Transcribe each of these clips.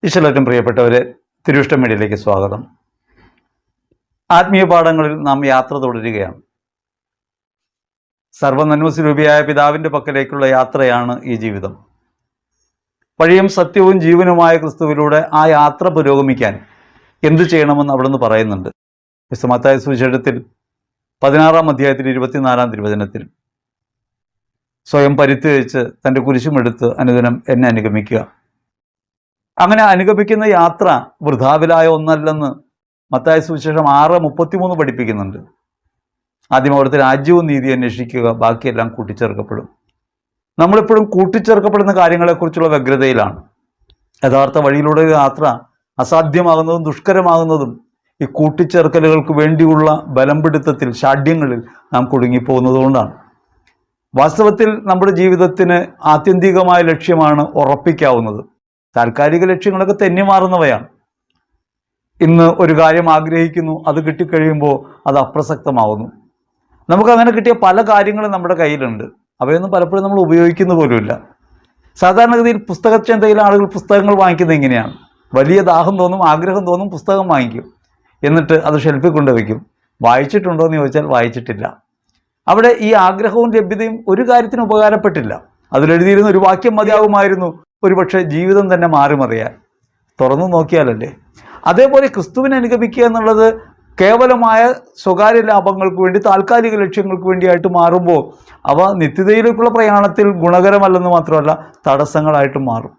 ഈശ്വരേറ്റവും പ്രിയപ്പെട്ടവരെ, തിരുവിഷ്ടം മീഡിയയിലേക്ക് സ്വാഗതം. ആത്മീയ പാഠങ്ങളിൽ നാം യാത്ര തുടരുകയാണ്. സർവ്വനന്മസ്വരൂപിയായ പിതാവിൻ്റെ പക്കലേക്കുള്ള യാത്രയാണ് ഈ ജീവിതം. വഴിയും സത്യവും ജീവനുമായ ക്രിസ്തുവിലൂടെ ആ യാത്ര പുരോഗമിക്കാൻ എന്തു ചെയ്യണമെന്ന് അവിടുന്ന് പറയുന്നുണ്ട്. മത്തായി സുവിശേഷത്തിൽ 16-ാം അധ്യായത്തിൽ 24-ാം തിരുവചനത്തിൽ, സ്വയം പരിത്യജിച്ച് തൻ്റെ കുരിശുമെടുത്ത് അനുദിനം എന്നെ അനുഗമിക്കുക. അങ്ങനെ അനുഗമിക്കുന്ന യാത്ര വൃഥാവിലായ ഒന്നല്ലെന്ന് മത്തായി സുവിശേഷം 6:33 പഠിപ്പിക്കുന്നുണ്ട്. ആദ്യം അവിടുത്തെ രാജ്യവും നീതി അന്വേഷിക്കുക, ബാക്കിയെല്ലാം കൂട്ടിച്ചേർക്കപ്പെടും. നമ്മളെപ്പോഴും കൂട്ടിച്ചേർക്കപ്പെടുന്ന കാര്യങ്ങളെക്കുറിച്ചുള്ള വ്യഗ്രതയിലാണ്. യഥാർത്ഥ വഴിയിലൂടെ യാത്ര അസാധ്യമാകുന്നതും ദുഷ്കരമാകുന്നതും ഈ കൂട്ടിച്ചേർക്കലുകൾക്ക് വേണ്ടിയുള്ള ബലംപിടുത്തത്തിൽ, ഷാഢ്യങ്ങളിൽ നാം കുടുങ്ങിപ്പോകുന്നതുകൊണ്ടാണ്. വാസ്തവത്തിൽ നമ്മുടെ ജീവിതത്തിന് ആത്യന്തികമായ ലക്ഷ്യമാണ് ഉറപ്പിക്കാവുന്നത്. താൽക്കാലിക ലക്ഷ്യങ്ങളൊക്കെ തെന്നിമാറുന്നവയാണ്. ഇന്ന് ഒരു കാര്യം ആഗ്രഹിക്കുന്നു, അത് കിട്ടിക്കഴിയുമ്പോൾ അത് അപ്രസക്തമാവുന്നു. നമുക്കങ്ങനെ കിട്ടിയ പല കാര്യങ്ങളും നമ്മുടെ കയ്യിലുണ്ട്. അവയൊന്നും പലപ്പോഴും നമ്മൾ ഉപയോഗിക്കുന്ന പോലുമില്ല. സാധാരണഗതിയിൽ പുസ്തകച്ചന്തയിൽ ആളുകൾ പുസ്തകങ്ങൾ വാങ്ങിക്കുന്നത് ഇങ്ങനെയാണ്. വലിയ ദാഹം തോന്നും, ആഗ്രഹം തോന്നും, പുസ്തകം വാങ്ങിക്കും. എന്നിട്ട് അത് ഷെൽഫിൽ കൊണ്ടുവയ്ക്കും. വായിച്ചിട്ടുണ്ടോ എന്ന് ചോദിച്ചാൽ വായിച്ചിട്ടില്ല. അവിടെ ഈ ആഗ്രഹവും ലഭ്യതയും ഒരു കാര്യത്തിന് ഉപകാരപ്പെട്ടില്ല. അതിലെഴുതിയിരുന്ന ഒരു വാക്യം മതിയാകുമായിരുന്നു ഒരുപക്ഷെ ജീവിതം തന്നെ മാറിമറിയാൻ. തുറന്നു നോക്കിയാലല്ലേ. അതേപോലെ ക്രിസ്തുവിനെ അനുഗമിക്കുക എന്നുള്ളത് കേവലമായ സ്വകാര്യ ലാഭങ്ങൾക്ക് വേണ്ടി, താൽക്കാലിക ലക്ഷ്യങ്ങൾക്ക് വേണ്ടിയായിട്ട് മാറുമ്പോൾ അവ നിത്യതയിലേക്കുള്ള പ്രയാണത്തിൽ ഗുണകരമല്ലെന്ന് മാത്രമല്ല, തടസ്സങ്ങളായിട്ട് മാറും.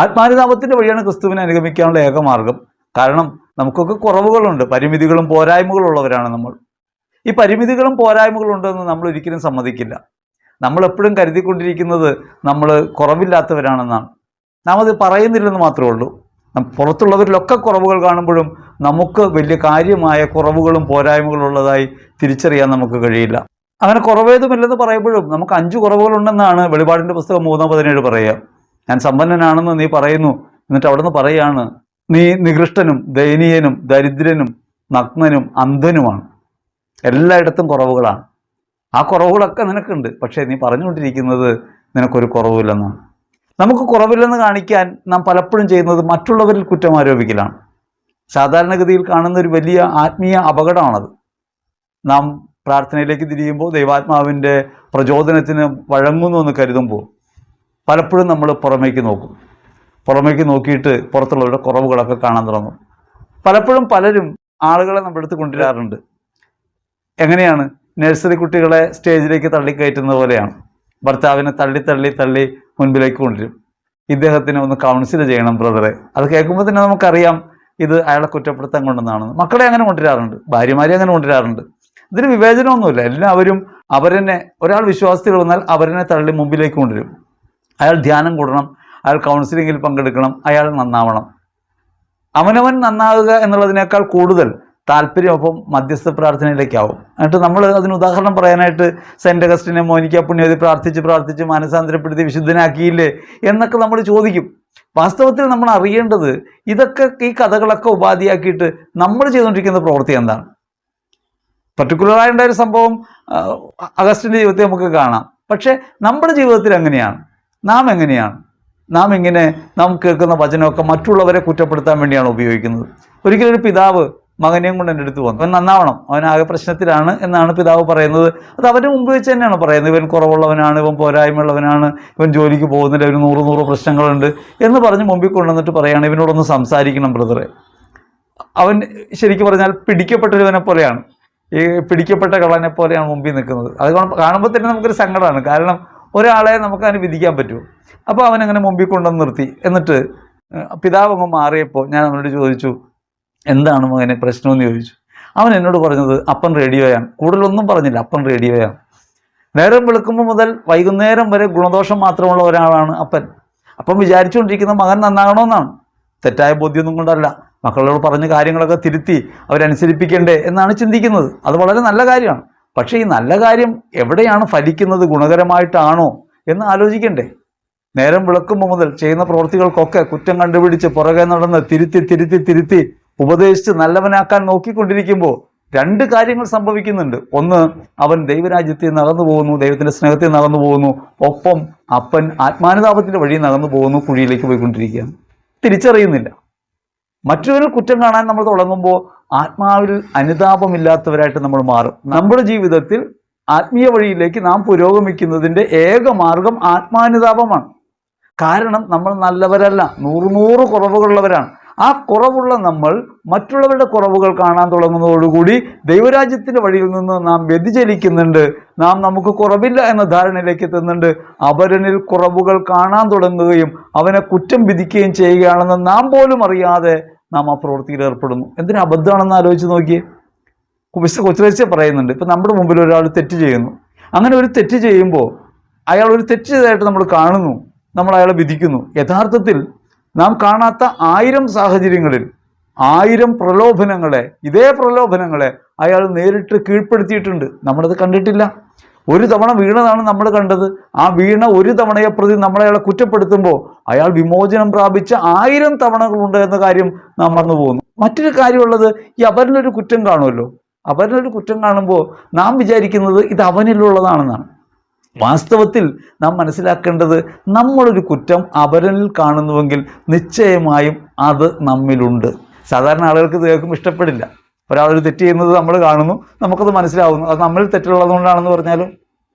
ആത്മാനുതാപത്തിൻ്റെ വഴിയാണ് ക്രിസ്തുവിനെ അനുഗമിക്കാനുള്ള ഏക മാർഗം. കാരണം നമുക്കൊക്കെ കുറവുകളുണ്ട്, പരിമിതികളും പോരായ്മകളും ഉള്ളവരാണ് നമ്മൾ. ഈ പരിമിതികളും പോരായ്മകളും ഉണ്ടെന്ന് നമ്മൾ ഒരിക്കലും സമ്മതിക്കില്ല. നമ്മളെപ്പോഴും കരുതിക്കൊണ്ടിരിക്കുന്നത് നമ്മൾ കുറവില്ലാത്തവരാണെന്നാണ്. നാം അത് പറയുന്നില്ലെന്ന് മാത്രമേ ഉള്ളൂ. പുറത്തുള്ളവരിലൊക്കെ കുറവുകൾ കാണുമ്പോഴും നമുക്ക് വലിയ കാര്യമായ കുറവുകളും പോരായ്മകളും ഉള്ളതായി തിരിച്ചറിയാൻ നമുക്ക് കഴിയില്ല. അങ്ങനെ കുറവേതുമില്ലെന്ന് പറയുമ്പോഴും നമുക്ക് 5 കുറവുകളുണ്ടെന്നാണ് വെളിപാടിൻ്റെ പുസ്തകം 3:17 പറയുക. ഞാൻ സമ്പന്നനാണെന്ന് നീ പറയുന്നു, എന്നിട്ട് അവിടെ നിന്ന് പറയുകയാണ്, നീ നികൃഷ്ടനും ദയനീയനും ദരിദ്രനും നഗ്നനും അന്ധനുമാണ്. എല്ലായിടത്തും കുറവുകളാണ്. ആ കുറവുകളൊക്കെ നിനക്കുണ്ട്, പക്ഷേ നീ പറഞ്ഞുകൊണ്ടിരിക്കുന്നത് നിനക്കൊരു കുറവില്ലെന്നാണ്. നമുക്ക് കുറവില്ലെന്ന് കാണിക്കാൻ നാം പലപ്പോഴും ചെയ്യുന്നത് മറ്റുള്ളവരിൽ കുറ്റം ആരോപിക്കലാണ്. സാധാരണഗതിയിൽ കാണുന്ന ഒരു വലിയ ആത്മീയ അപകടമാണത്. നാം പ്രാർത്ഥനയിലേക്ക് തിരിയുമ്പോൾ, ദൈവാത്മാവിൻ്റെ പ്രചോദനത്തിന് വഴങ്ങുന്നു എന്ന് കരുതുമ്പോൾ പലപ്പോഴും നമ്മൾ പുറമേക്ക് നോക്കും. പുറമേക്ക് നോക്കിയിട്ട് പുറത്തുള്ളവരുടെ കുറവുകളൊക്കെ കാണാൻ തുടങ്ങും. പലപ്പോഴും പലരും ആളുകളെ നമ്മുടെ അടുത്ത് കൊണ്ടുവരാറുണ്ട്. എങ്ങനെയാണ്? നഴ്സറി കുട്ടികളെ സ്റ്റേജിലേക്ക് തള്ളിക്കയറ്റുന്ന പോലെയാണ്. ഭർത്താവിനെ തള്ളി മുൻപിലേക്ക് കൊണ്ടുവരും. ഇദ്ദേഹത്തിന് ഒന്ന് കൗൺസിൽ ചെയ്യണം ബ്രദറെ. അത് കേൾക്കുമ്പോൾ തന്നെ നമുക്കറിയാം ഇത് അയാളെ കുറ്റപ്പെടുത്താൻ കൊണ്ടുവന്നാണ്. മക്കളെ അങ്ങനെ കൊണ്ടുവരാറുണ്ട്, ഭാര്യമാരെ അങ്ങനെ കൊണ്ടുവരാറുണ്ട്. ഇതിന് വിവേചനമൊന്നുമില്ല. എല്ലാവരും അവരെന്നെ, ഒരാൾ വിശ്വാസത്തിൽ വന്നാൽ അവരെന്നെ തള്ളി മുമ്പിലേക്ക് കൊണ്ടുവരും. അയാൾ ധ്യാനം കൂടണം, അയാൾ കൗൺസിലിങ്ങിൽ പങ്കെടുക്കണം, അയാൾ നന്നാവണം. അവനവൻ നന്നാവുക എന്നുള്ളതിനേക്കാൾ കൂടുതൽ താല്പര്യം അപ്പം മധ്യസ്ഥ പ്രാർത്ഥനയിലേക്കാവും. എന്നിട്ട് നമ്മൾ അതിന് ഉദാഹരണം പറയാനായിട്ട് സെൻ്റ് അഗസ്റ്റിനെ മോനിക്ക പുണ്യവതി പ്രാർത്ഥിച്ച് മാനസാന്തരപ്പെടുത്തി വിശുദ്ധനാക്കിയില്ലേ എന്നൊക്കെ നമ്മൾ ചോദിക്കും. വാസ്തവത്തിൽ നമ്മൾ അറിയേണ്ടത് ഇതൊക്കെ, ഈ കഥകളൊക്കെ ഉപാധിയാക്കിയിട്ട് നമ്മൾ ചെയ്തുകൊണ്ടിരിക്കുന്ന പ്രവൃത്തി എന്താണ്? പർട്ടിക്കുലറായി ഉണ്ടായൊരു സംഭവം അഗസ്റ്റിൻ്റെ ജീവിതത്തിൽ നമുക്ക് കാണാം. പക്ഷേ നമ്മുടെ ജീവിതത്തിൽ എങ്ങനെയാണ്? നാം ഇങ്ങനെ നാം കേൾക്കുന്ന വചനമൊക്കെ മറ്റുള്ളവരെ കുറ്റപ്പെടുത്താൻ വേണ്ടിയാണ് ഉപയോഗിക്കുന്നത്. ഒരിക്കലും ഒരു പിതാവ് മകനെയും കൊണ്ട് എൻ്റെ അടുത്ത് വന്നു. അവൻ നന്നാവണം, അവനാകെ പ്രശ്നത്തിലാണ് എന്നാണ് പിതാവ് പറയുന്നത്. അത് അവൻ്റെ മുമ്പ് വെച്ച് തന്നെയാണ് പറയുന്നത്. ഇവൻ കുറവുള്ളവനാണ്, ഇവൻ പോരായ്മയുള്ളവനാണ്, ഇവൻ ജോലിക്ക് പോകുന്നില്ല, ഇവന് 100 പ്രശ്നങ്ങളുണ്ട് എന്ന് പറഞ്ഞ് മുമ്പിൽ കൊണ്ടുവന്നിട്ട് പറയുകയാണ്, ഇവനോടൊന്ന് സംസാരിക്കണം ബ്രദറെ. അവൻ ശരിക്കും പറഞ്ഞാൽ പിടിക്കപ്പെട്ടൊരുവനെ പോലെയാണ്, ഈ പിടിക്കപ്പെട്ട കള്ളനെ പോലെയാണ് മുമ്പിൽ നിൽക്കുന്നത്. അത് കാണുമ്പോൾ തന്നെ നമുക്കൊരു സങ്കടമാണ്. കാരണം ഒരാളെ നമുക്കതിന് വിധിക്കാൻ പറ്റുമോ? അപ്പോൾ അവനങ്ങനെ മുമ്പിൽ കൊണ്ടുവന്ന് നിർത്തി. എന്നിട്ട് പിതാവ് അങ്ങ് മാറിയപ്പോൾ ഞാൻ അവനോട് ചോദിച്ചു, എന്താണ് മകനെ പ്രശ്നമെന്ന് ചോദിച്ചു. അവൻ എന്നോട് പറഞ്ഞത് അപ്പൻ റേഡിയോയാണ്. കൂടുതലൊന്നും പറഞ്ഞില്ല, അപ്പൻ റേഡിയോയാണ്. നേരം വെളുക്കുമ്പോൾ മുതൽ വൈകുന്നേരം വരെ ഗുണദോഷം മാത്രമുള്ള ഒരാളാണ് അപ്പൻ. അപ്പം വിചാരിച്ചുകൊണ്ടിരിക്കുന്ന മകൻ നന്നാകണമെന്നാണ്. തെറ്റായ ബോധ്യമൊന്നും കൊണ്ടല്ല, മക്കളോട് പറഞ്ഞ കാര്യങ്ങളൊക്കെ തിരുത്തി അവരനുസരിപ്പിക്കണ്ടേ എന്നാണ് ചിന്തിക്കുന്നത്. അത് വളരെ നല്ല കാര്യമാണ്. പക്ഷേ ഈ നല്ല കാര്യം എവിടെയാണ് ഫലിക്കുന്നത്, ഗുണകരമായിട്ടാണോ എന്ന് ആലോചിക്കണ്ടേ? നേരം വിളക്കുമ്പോൾ മുതൽ ചെയ്യുന്ന പ്രവൃത്തികൾക്കൊക്കെ കുറ്റം കണ്ടുപിടിച്ച് പുറകെ നടന്ന് തിരുത്തി ഉപദേശിച്ച് നല്ലവനാക്കാൻ നോക്കിക്കൊണ്ടിരിക്കുമ്പോൾ 2 കാര്യങ്ങൾ സംഭവിക്കുന്നുണ്ട്. ഒന്ന്, അവൻ ദൈവരാജ്യത്തിൽ നടന്നു പോകുന്നു, ദൈവത്തിൻ്റെ സ്നേഹത്തിൽ നടന്നു പോകുന്നു. ഒപ്പം അപ്പൻ ആത്മാനുതാപത്തിൻ്റെ വഴി നടന്നു പോകുന്നു, കുഴിയിലേക്ക് പോയിക്കൊണ്ടിരിക്കുകയാണ്. തിരിച്ചറിയുന്നില്ല. മറ്റൊരു കുറ്റം കാണാൻ നമ്മൾ തുടങ്ങുമ്പോൾ ആത്മാവിൽ അനുതാപമില്ലാത്തവരായിട്ട് നമ്മൾ മാറും. നമ്മുടെ ജീവിതത്തിൽ ആത്മീയ വഴിയിലേക്ക് നാം പുരോഗമിക്കുന്നതിൻ്റെ ഏക മാർഗം ആത്മാനുതാപമാണ്. കാരണം നമ്മൾ നല്ലവരല്ല, നൂറ് കുറവുകളുള്ളവരാണ്. ആ കുറവുള്ള നമ്മൾ മറ്റുള്ളവരുടെ കുറവുകൾ കാണാൻ തുടങ്ങുന്നതോടുകൂടി ദൈവരാജ്യത്തിൻ്റെ വഴിയിൽ നിന്ന് നാം വ്യതിചലിക്കുന്നുണ്ട്. നമുക്ക് കുറവില്ല എന്ന ധാരണയിലേക്ക് എത്തുന്നുണ്ട്. അപരനിൽ കുറവുകൾ കാണാൻ തുടങ്ങുകയും അവനെ കുറ്റം വിധിക്കുകയും ചെയ്യുകയാണെന്ന് നാം പോലും അറിയാതെ നാം ആ പ്രവൃത്തിയിൽ ഏർപ്പെടുന്നു. എന്തിനു അബദ്ധമാണെന്ന് ആലോചിച്ച് നോക്കിയേ. കൊച്ചുരച്ച പറയുന്നുണ്ട്, ഇപ്പം നമ്മുടെ മുമ്പിൽ ഒരാൾ തെറ്റ് ചെയ്യുന്നു. അങ്ങനെ ഒരു തെറ്റ് ചെയ്യുമ്പോൾ അയാൾ ഒരു തെറ്റ് ചെയ്തതായിട്ട് നമ്മൾ കാണുന്നു, നമ്മൾ അയാളെ വിധിക്കുന്നു. യഥാർത്ഥത്തിൽ നാം കാണാത്ത 1000 സാഹചര്യങ്ങളിൽ 1000 പ്രലോഭനങ്ങളെ, ഇതേ പ്രലോഭനങ്ങളെ അയാൾ നേരിട്ട് കീഴ്പ്പെടുത്തിയിട്ടുണ്ട്. നമ്മളത് കണ്ടിട്ടില്ല. ഒരു തവണ വീണതാണ് നമ്മൾ കണ്ടത്. ആ വീണ ഒരു തവണയെ പ്രതി നമ്മളയാളെ കുറ്റപ്പെടുത്തുമ്പോൾ അയാൾ വിമോചനം പ്രാപിച്ച 1000 തവണകളുണ്ട് എന്ന കാര്യം നാം മറന്നു പോകുന്നു. മറ്റൊരു കാര്യമുള്ളത്, ഈ അപരനൊരു കുറ്റം കാണുമല്ലോ. അപരനൊരു കുറ്റം കാണുമ്പോൾ നാം വിചാരിക്കുന്നത് ഇത് അവനിലുള്ളതാണെന്നാണ്. വാസ്തവത്തിൽ നാം മനസ്സിലാക്കേണ്ടത്, നമ്മളൊരു കുറ്റം അപരനിൽ കാണുന്നുവെങ്കിൽ നിശ്ചയമായും അത് നമ്മിലുണ്ട്. സാധാരണ ആളുകൾക്ക് ഇത് കേൾക്കുമ്പോൾ ഇഷ്ടപ്പെടില്ല. ഒരാളൊരു തെറ്റ് ചെയ്യുന്നത് നമ്മൾ കാണുന്നു, നമുക്കത് മനസ്സിലാവുന്നു, അത് നമ്മളിൽ തെറ്റുള്ളത് കൊണ്ടാണെന്ന് പറഞ്ഞാലും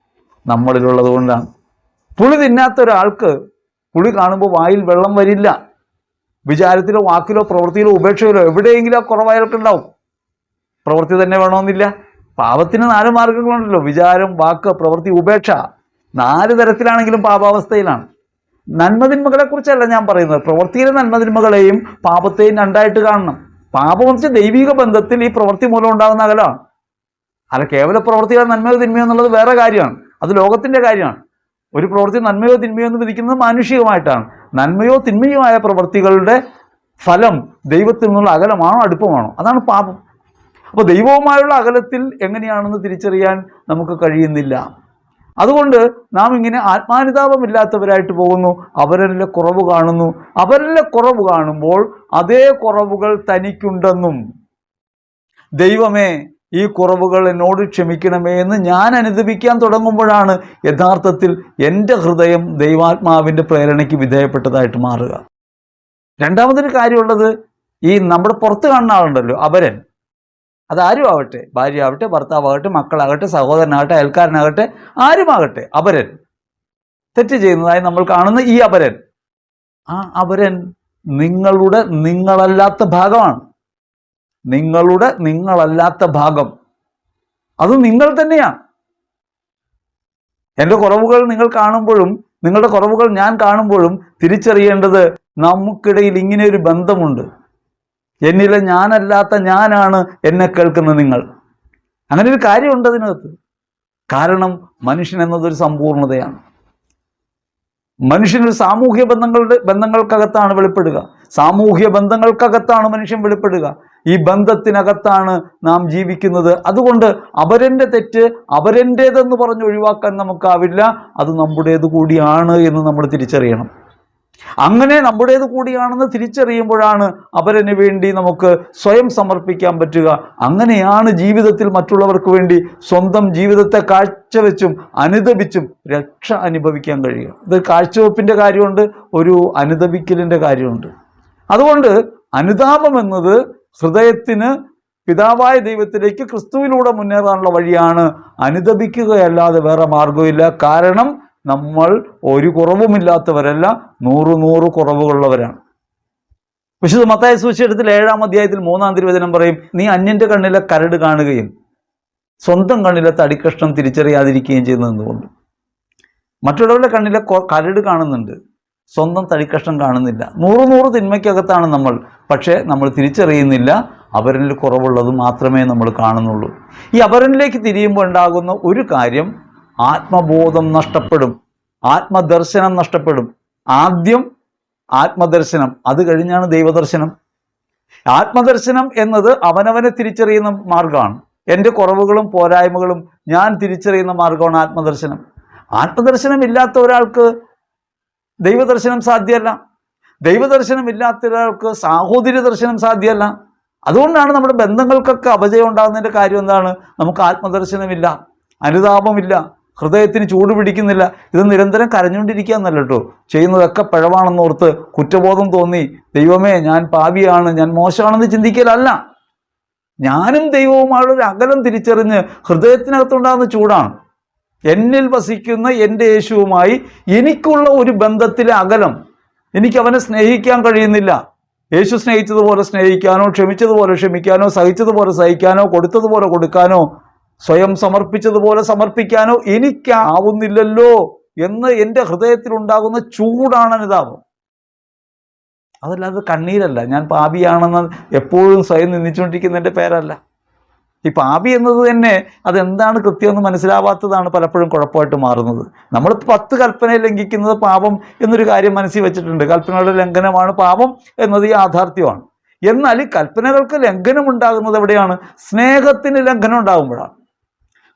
നമ്മളിലുള്ളത് കൊണ്ടാണ്. പുളി തിന്നാത്ത ഒരാൾക്ക് പുളി കാണുമ്പോൾ വായിൽ വെള്ളം വരില്ല. വിചാരത്തിലോ വാക്കിലോ പ്രവൃത്തിയിലോ ഉപേക്ഷയിലോ എവിടെയെങ്കിലും ആ കുറവ് അയാൾക്കുണ്ടാവും. പ്രവൃത്തി തന്നെ വേണമെന്നില്ല. പാപത്തിന് 4 മാർഗങ്ങളുണ്ടല്ലോ: വിചാരം, വാക്ക്, പ്രവൃത്തി, ഉപേക്ഷ. 4 തരത്തിലാണെങ്കിലും പാപാവസ്ഥയിലാണ്. നന്മതിന്മകളെക്കുറിച്ചല്ല ഞാൻ പറയുന്നത്. പ്രവൃത്തിയിലെ നന്മതിന്മകളെയും പാപത്തെയും രണ്ടായിട്ട് കാണണം. പാപം എന്ന് വെച്ചാൽ ദൈവിക ബന്ധത്തിൽ ഈ പ്രവൃത്തി മൂലം ഉണ്ടാകുന്ന അകലമാണ്. അല്ല, കേവല പ്രവൃത്തിയോ നന്മയോ തിന്മയോ എന്നുള്ളത് വേറെ കാര്യമാണ്. അത് ലോകത്തിൻ്റെ കാര്യമാണ്. ഒരു പ്രവൃത്തി നന്മയോ തിന്മയോ എന്ന് വിധിക്കുന്നത് മാനുഷികമായിട്ടാണ്. നന്മയോ തിന്മയോ ആയ പ്രവൃത്തികളുടെ ഫലം ദൈവത്തിൽ നിന്നുള്ള അകലമാണോ അടുപ്പമാണോ? അതാണ് പാപം. അപ്പോൾ ദൈവവുമായുള്ള അകലത്തിൽ എങ്ങനെയാണെന്ന് തിരിച്ചറിയാൻ നമുക്ക് കഴിയുന്നില്ല. അതുകൊണ്ട് നാം ഇങ്ങനെ ആത്മാനുതാപമില്ലാത്തവരായിട്ട് പോകുന്നു. അവരിലെ കുറവ് കാണുന്നു. അവരിലെ കുറവ് കാണുമ്പോൾ അതേ കുറവുകൾ തനിക്കുണ്ടെന്നും, ദൈവമേ ഈ കുറവുകൾ എന്നോട് ക്ഷമിക്കണമേ എന്ന് ഞാൻ അനുദപിക്കാൻ തുടങ്ങുമ്പോഴാണ് യഥാർത്ഥത്തിൽ എൻ്റെ ഹൃദയം ദൈവാത്മാവിൻ്റെ പ്രേരണയ്ക്ക് വിധേയപ്പെട്ടതായിട്ട് മാറുക. രണ്ടാമതൊരു കാര്യമുള്ളത്, ഈ നമ്മുടെ പുറത്ത് കാണുന്ന ആളുണ്ടല്ലോ, അപരൻ. അതാരും ആവട്ടെ, ഭാര്യ ആവട്ടെ, ഭർത്താവാകട്ടെ, മക്കളാകട്ടെ, സഹോദരനാകട്ടെ, അയൽക്കാരനാകട്ടെ, ആരുമാകട്ടെ, അപരൻ, തെറ്റ് ചെയ്യുന്നതായി നമ്മൾ കാണുന്ന ഈ അപരൻ, ആ അപരൻ നിങ്ങളുടെ നിങ്ങളല്ലാത്ത ഭാഗമാണ്. നിങ്ങളുടെ നിങ്ങളല്ലാത്ത ഭാഗം അത് നിങ്ങൾ തന്നെയാണ്. എൻ്റെ കുറവുകൾ നിങ്ങൾ കാണുമ്പോഴും നിങ്ങളുടെ കുറവുകൾ ഞാൻ കാണുമ്പോഴും തിരിച്ചറിയേണ്ടത് നമുക്കിടയിൽ ഇങ്ങനെ ഒരു ബന്ധമുണ്ട്. എന്നിലെ ഞാനല്ലാത്ത ഞാനാണ് എന്നെ കേൾക്കുന്ന നിങ്ങൾ. അങ്ങനെ ഒരു കാര്യമുണ്ട് അതിനകത്ത്. കാരണം മനുഷ്യൻ എന്നതൊരു സമ്പൂർണതയാണ്. മനുഷ്യനൊരു സാമൂഹ്യ ബന്ധങ്ങൾക്കകത്താണ് വെളിപ്പെടുക. സാമൂഹ്യ ബന്ധങ്ങൾക്കകത്താണ് മനുഷ്യൻ വെളിപ്പെടുക. ഈ ബന്ധത്തിനകത്താണ് നാം ജീവിക്കുന്നത്. അതുകൊണ്ട് അപരൻ്റെ തെറ്റ് അപരൻ്റേതെന്ന് പറഞ്ഞ് ഒഴിവാക്കാൻ നമുക്കാവില്ല. അത് നമ്മുടേത് കൂടിയാണ് എന്ന് നമ്മൾ തിരിച്ചറിയണം. അങ്ങനെ നമ്മുടേത് കൂടിയാണെന്ന് തിരിച്ചറിയുമ്പോഴാണ് അപരന് വേണ്ടി നമുക്ക് സ്വയം സമർപ്പിക്കാൻ പറ്റുക. അങ്ങനെയാണ് ജീവിതത്തിൽ മറ്റുള്ളവർക്ക് വേണ്ടി സ്വന്തം ജീവിതത്തെ കാഴ്ചവെച്ചും അനുദപിച്ചും രക്ഷ അനുഭവിക്കാൻ കഴിയുക. ഇത് കാഴ്ചവെപ്പിൻ്റെ കാര്യമുണ്ട്, ഒരു അനുദപിക്കലിൻ്റെ കാര്യമുണ്ട്. അതുകൊണ്ട് അനുതാപം എന്നത് ഹൃദയത്തിന് പിതാവായ ദൈവത്തിലേക്ക് ക്രിസ്തുവിലൂടെ മുന്നേറാനുള്ള വഴിയാണ്. അനുദപിക്കുകയല്ലാതെ വേറെ മാർഗമില്ല. കാരണം നമ്മൾ ഒരു കുറവുമില്ലാത്തവരല്ല, 100 കുറവുകളുള്ളവരാണ്. വിശുദ്ധ മത്തായി സുവിശേഷത്തിൽ 7-ാം അധ്യായത്തിൽ 3-ാം തിരുവചനം പറയും, നീ അന്യൻ്റെ കണ്ണിലെ കരട് കാണുകയും സ്വന്തം കണ്ണിലെ തടിക്കഷ്ണം തിരിച്ചറിയാതിരിക്കുകയും ചെയ്യുന്നതുകൊണ്ട്. മറ്റുള്ളവരുടെ കണ്ണിലെ കരട് കാണുന്നുണ്ട്, സ്വന്തം തടിക്കഷ്ണം കാണുന്നില്ല. 100 തിന്മയ്ക്കകത്താണ് നമ്മൾ. പക്ഷേ നമ്മൾ തിരിച്ചറിയുന്നില്ല. അപരനിൽ കുറവുള്ളത് മാത്രമേ നമ്മൾ കാണുന്നുള്ളൂ. ഈ അപരനിലേക്ക് തിരിയുമ്പോൾ ഉണ്ടാകുന്ന ഒരു കാര്യം, ആത്മബോധം നഷ്ടപ്പെടും, ആത്മദർശനം നഷ്ടപ്പെടും. ആദ്യം ആത്മദർശനം, അത് കഴിഞ്ഞാണ് ദൈവദർശനം. ആത്മദർശനം എന്നത് അവനവനെ തിരിച്ചറിയുന്ന മാർഗമാണ്. എൻ്റെ കുറവുകളും പോരായ്മകളും ഞാൻ തിരിച്ചറിയുന്ന മാർഗമാണ് ആത്മദർശനം. ആത്മദർശനം ഇല്ലാത്ത ഒരാൾക്ക് ദൈവദർശനം സാധ്യമല്ല. ദൈവദർശനം ഇല്ലാത്ത ഒരാൾക്ക് സാഹോദര്യ ദർശനം സാധ്യമല്ല. അതുകൊണ്ടാണ് നമ്മുടെ ബന്ധങ്ങൾക്കൊക്കെ അപജയം ഉണ്ടാകുന്നതിൻ്റെ കാര്യം എന്താണ്? നമുക്ക് ആത്മദർശനമില്ല, അനുതാപമില്ല, ഹൃദയത്തിന് ചൂട് പിടിക്കുന്നില്ല. ഇത് നിരന്തരം കരഞ്ഞുകൊണ്ടിരിക്കുക എന്നല്ല കേട്ടോ, ചെയ്യുന്നതൊക്കെ പിഴവാണെന്നോർത്ത് കുറ്റബോധം തോന്നി ദൈവമേ ഞാൻ പാപിയാണ്, ഞാൻ മോശമാണെന്ന് ചിന്തിക്കലല്ല. ഞാനും ദൈവവുമായുള്ളൊരു അകലം തിരിച്ചറിഞ്ഞ് ഹൃദയത്തിനകത്തുണ്ടാകുന്ന ചൂടാണ്. എന്നിൽ വസിക്കുന്ന എൻ്റെ യേശുവുമായി എനിക്കുള്ള ഒരു ബന്ധത്തിലെ അകലം. എനിക്ക് അവനെ സ്നേഹിക്കാൻ കഴിയുന്നില്ല. യേശു സ്നേഹിച്ചതുപോലെ സ്നേഹിക്കാനോ, ക്ഷമിച്ചതുപോലെ ക്ഷമിക്കാനോ, സഹിച്ചതുപോലെ സഹിക്കാനോ, കൊടുത്തതുപോലെ കൊടുക്കാനോ, സ്വയം സമർപ്പിച്ചതുപോലെ സമർപ്പിക്കാനോ എനിക്കാവുന്നില്ലല്ലോ എന്ന് എൻ്റെ ഹൃദയത്തിലുണ്ടാകുന്ന ചൂടാണ് അനുതാപം. അതല്ലാതെ കണ്ണീരല്ല. ഞാൻ പാപിയാണെന്ന് എപ്പോഴും സ്വയം നിന്ദിച്ചുകൊണ്ടിരിക്കുന്നതിൻ്റെ പേരല്ല. ഈ പാപി എന്നത് തന്നെ അതെന്താണ് കൃത്യമെന്ന് മനസ്സിലാവാത്തതാണ് പലപ്പോഴും കുഴപ്പമായിട്ട് മാറുന്നത്. നമ്മൾ 10 കൽപ്പനയെ ലംഘിക്കുന്നത് പാപം എന്നൊരു കാര്യം മനസ്സിൽ വെച്ചിട്ടുണ്ട്. കൽപ്പനകളുടെ ലംഘനമാണ് പാപം എന്നത് യാഥാർത്ഥ്യമാണ്. എന്നാൽ ഈ കൽപ്പനകൾക്ക് ലംഘനം ഉണ്ടാകുന്നത് എവിടെയാണ്? സ്നേഹത്തിന് ലംഘനം ഉണ്ടാകുമ്പോഴാണ്.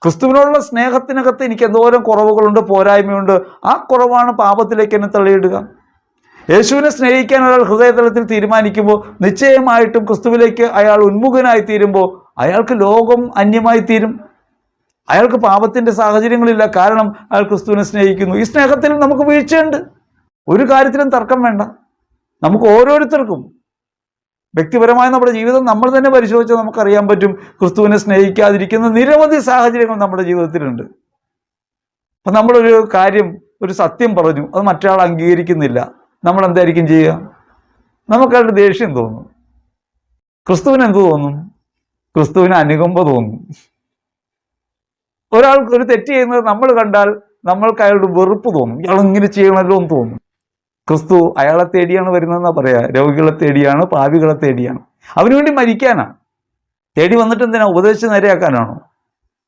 ക്രിസ്തുവിനോടുള്ള സ്നേഹത്തിനകത്ത് എനിക്ക് എന്തോരം കുറവുകളുണ്ട്, പോരായ്മയുണ്ട്. ആ കുറവാണ് പാപത്തിലേക്ക് എന്നെ തള്ളിയിടുക. യേശുവിനെ സ്നേഹിക്കാൻ ഒരാൾ ഹൃദയതലത്തിൽ തീരുമാനിക്കുമ്പോൾ നിശ്ചയമായിട്ടും ക്രിസ്തുവിലേക്ക് അയാൾ ഉന്മുഖനായി തീരുമ്പോൾ അയാൾക്ക് ലോകം അന്യമായി തീരും. അയാൾക്ക് പാപത്തിൻ്റെ സാഹചര്യങ്ങളില്ല. കാരണം അയാൾ ക്രിസ്തുവിനെ സ്നേഹിക്കുന്നു. ഈ സ്നേഹത്തിൽ നമുക്ക് വീഴ്ചയുണ്ട്. ഒരു കാര്യത്തിലും തർക്കം വേണ്ട. നമുക്ക് ഓരോരുത്തർക്കും വ്യക്തിപരമായ നമ്മുടെ ജീവിതം നമ്മൾ തന്നെ പരിശോധിച്ചാൽ നമുക്കറിയാൻ പറ്റും ക്രിസ്തുവിനെ സ്നേഹിക്കാതിരിക്കുന്ന നിരവധി സാഹചര്യങ്ങൾ നമ്മുടെ ജീവിതത്തിലുണ്ട്. അപ്പം നമ്മളൊരു കാര്യം, ഒരു സത്യം പറഞ്ഞു, അത് മറ്റൊരാൾ അംഗീകരിക്കുന്നില്ല, നമ്മൾ എന്തായിരിക്കും ചെയ്യുക? നമുക്കയാളുടെ ദേഷ്യം തോന്നും. ക്രിസ്തുവിന് എന്ത് തോന്നും? ക്രിസ്തുവിന് അനുകമ്പ തോന്നും. ഒരാൾക്ക് ഒരു തെറ്റ് ചെയ്യുന്നത് നമ്മൾ കണ്ടാൽ നമ്മൾക്ക് അയാളുടെ വെറുപ്പ് തോന്നും. ഇയാൾ ഇങ്ങനെ ചെയ്യണമല്ലോ എന്ന് തോന്നും. ക്രിസ്തു അയാളെ തേടിയാണ് വരുന്നതെന്നാ പറയാ. രോഗികളെ തേടിയാണ്, പാപികളെ തേടിയാണ്. അവനുവേണ്ടി മരിക്കാനാണ്. തേടി വന്നിട്ട് എന്തിനാ? ഉപദേശിച്ച് നേരെയാക്കാനാണോ?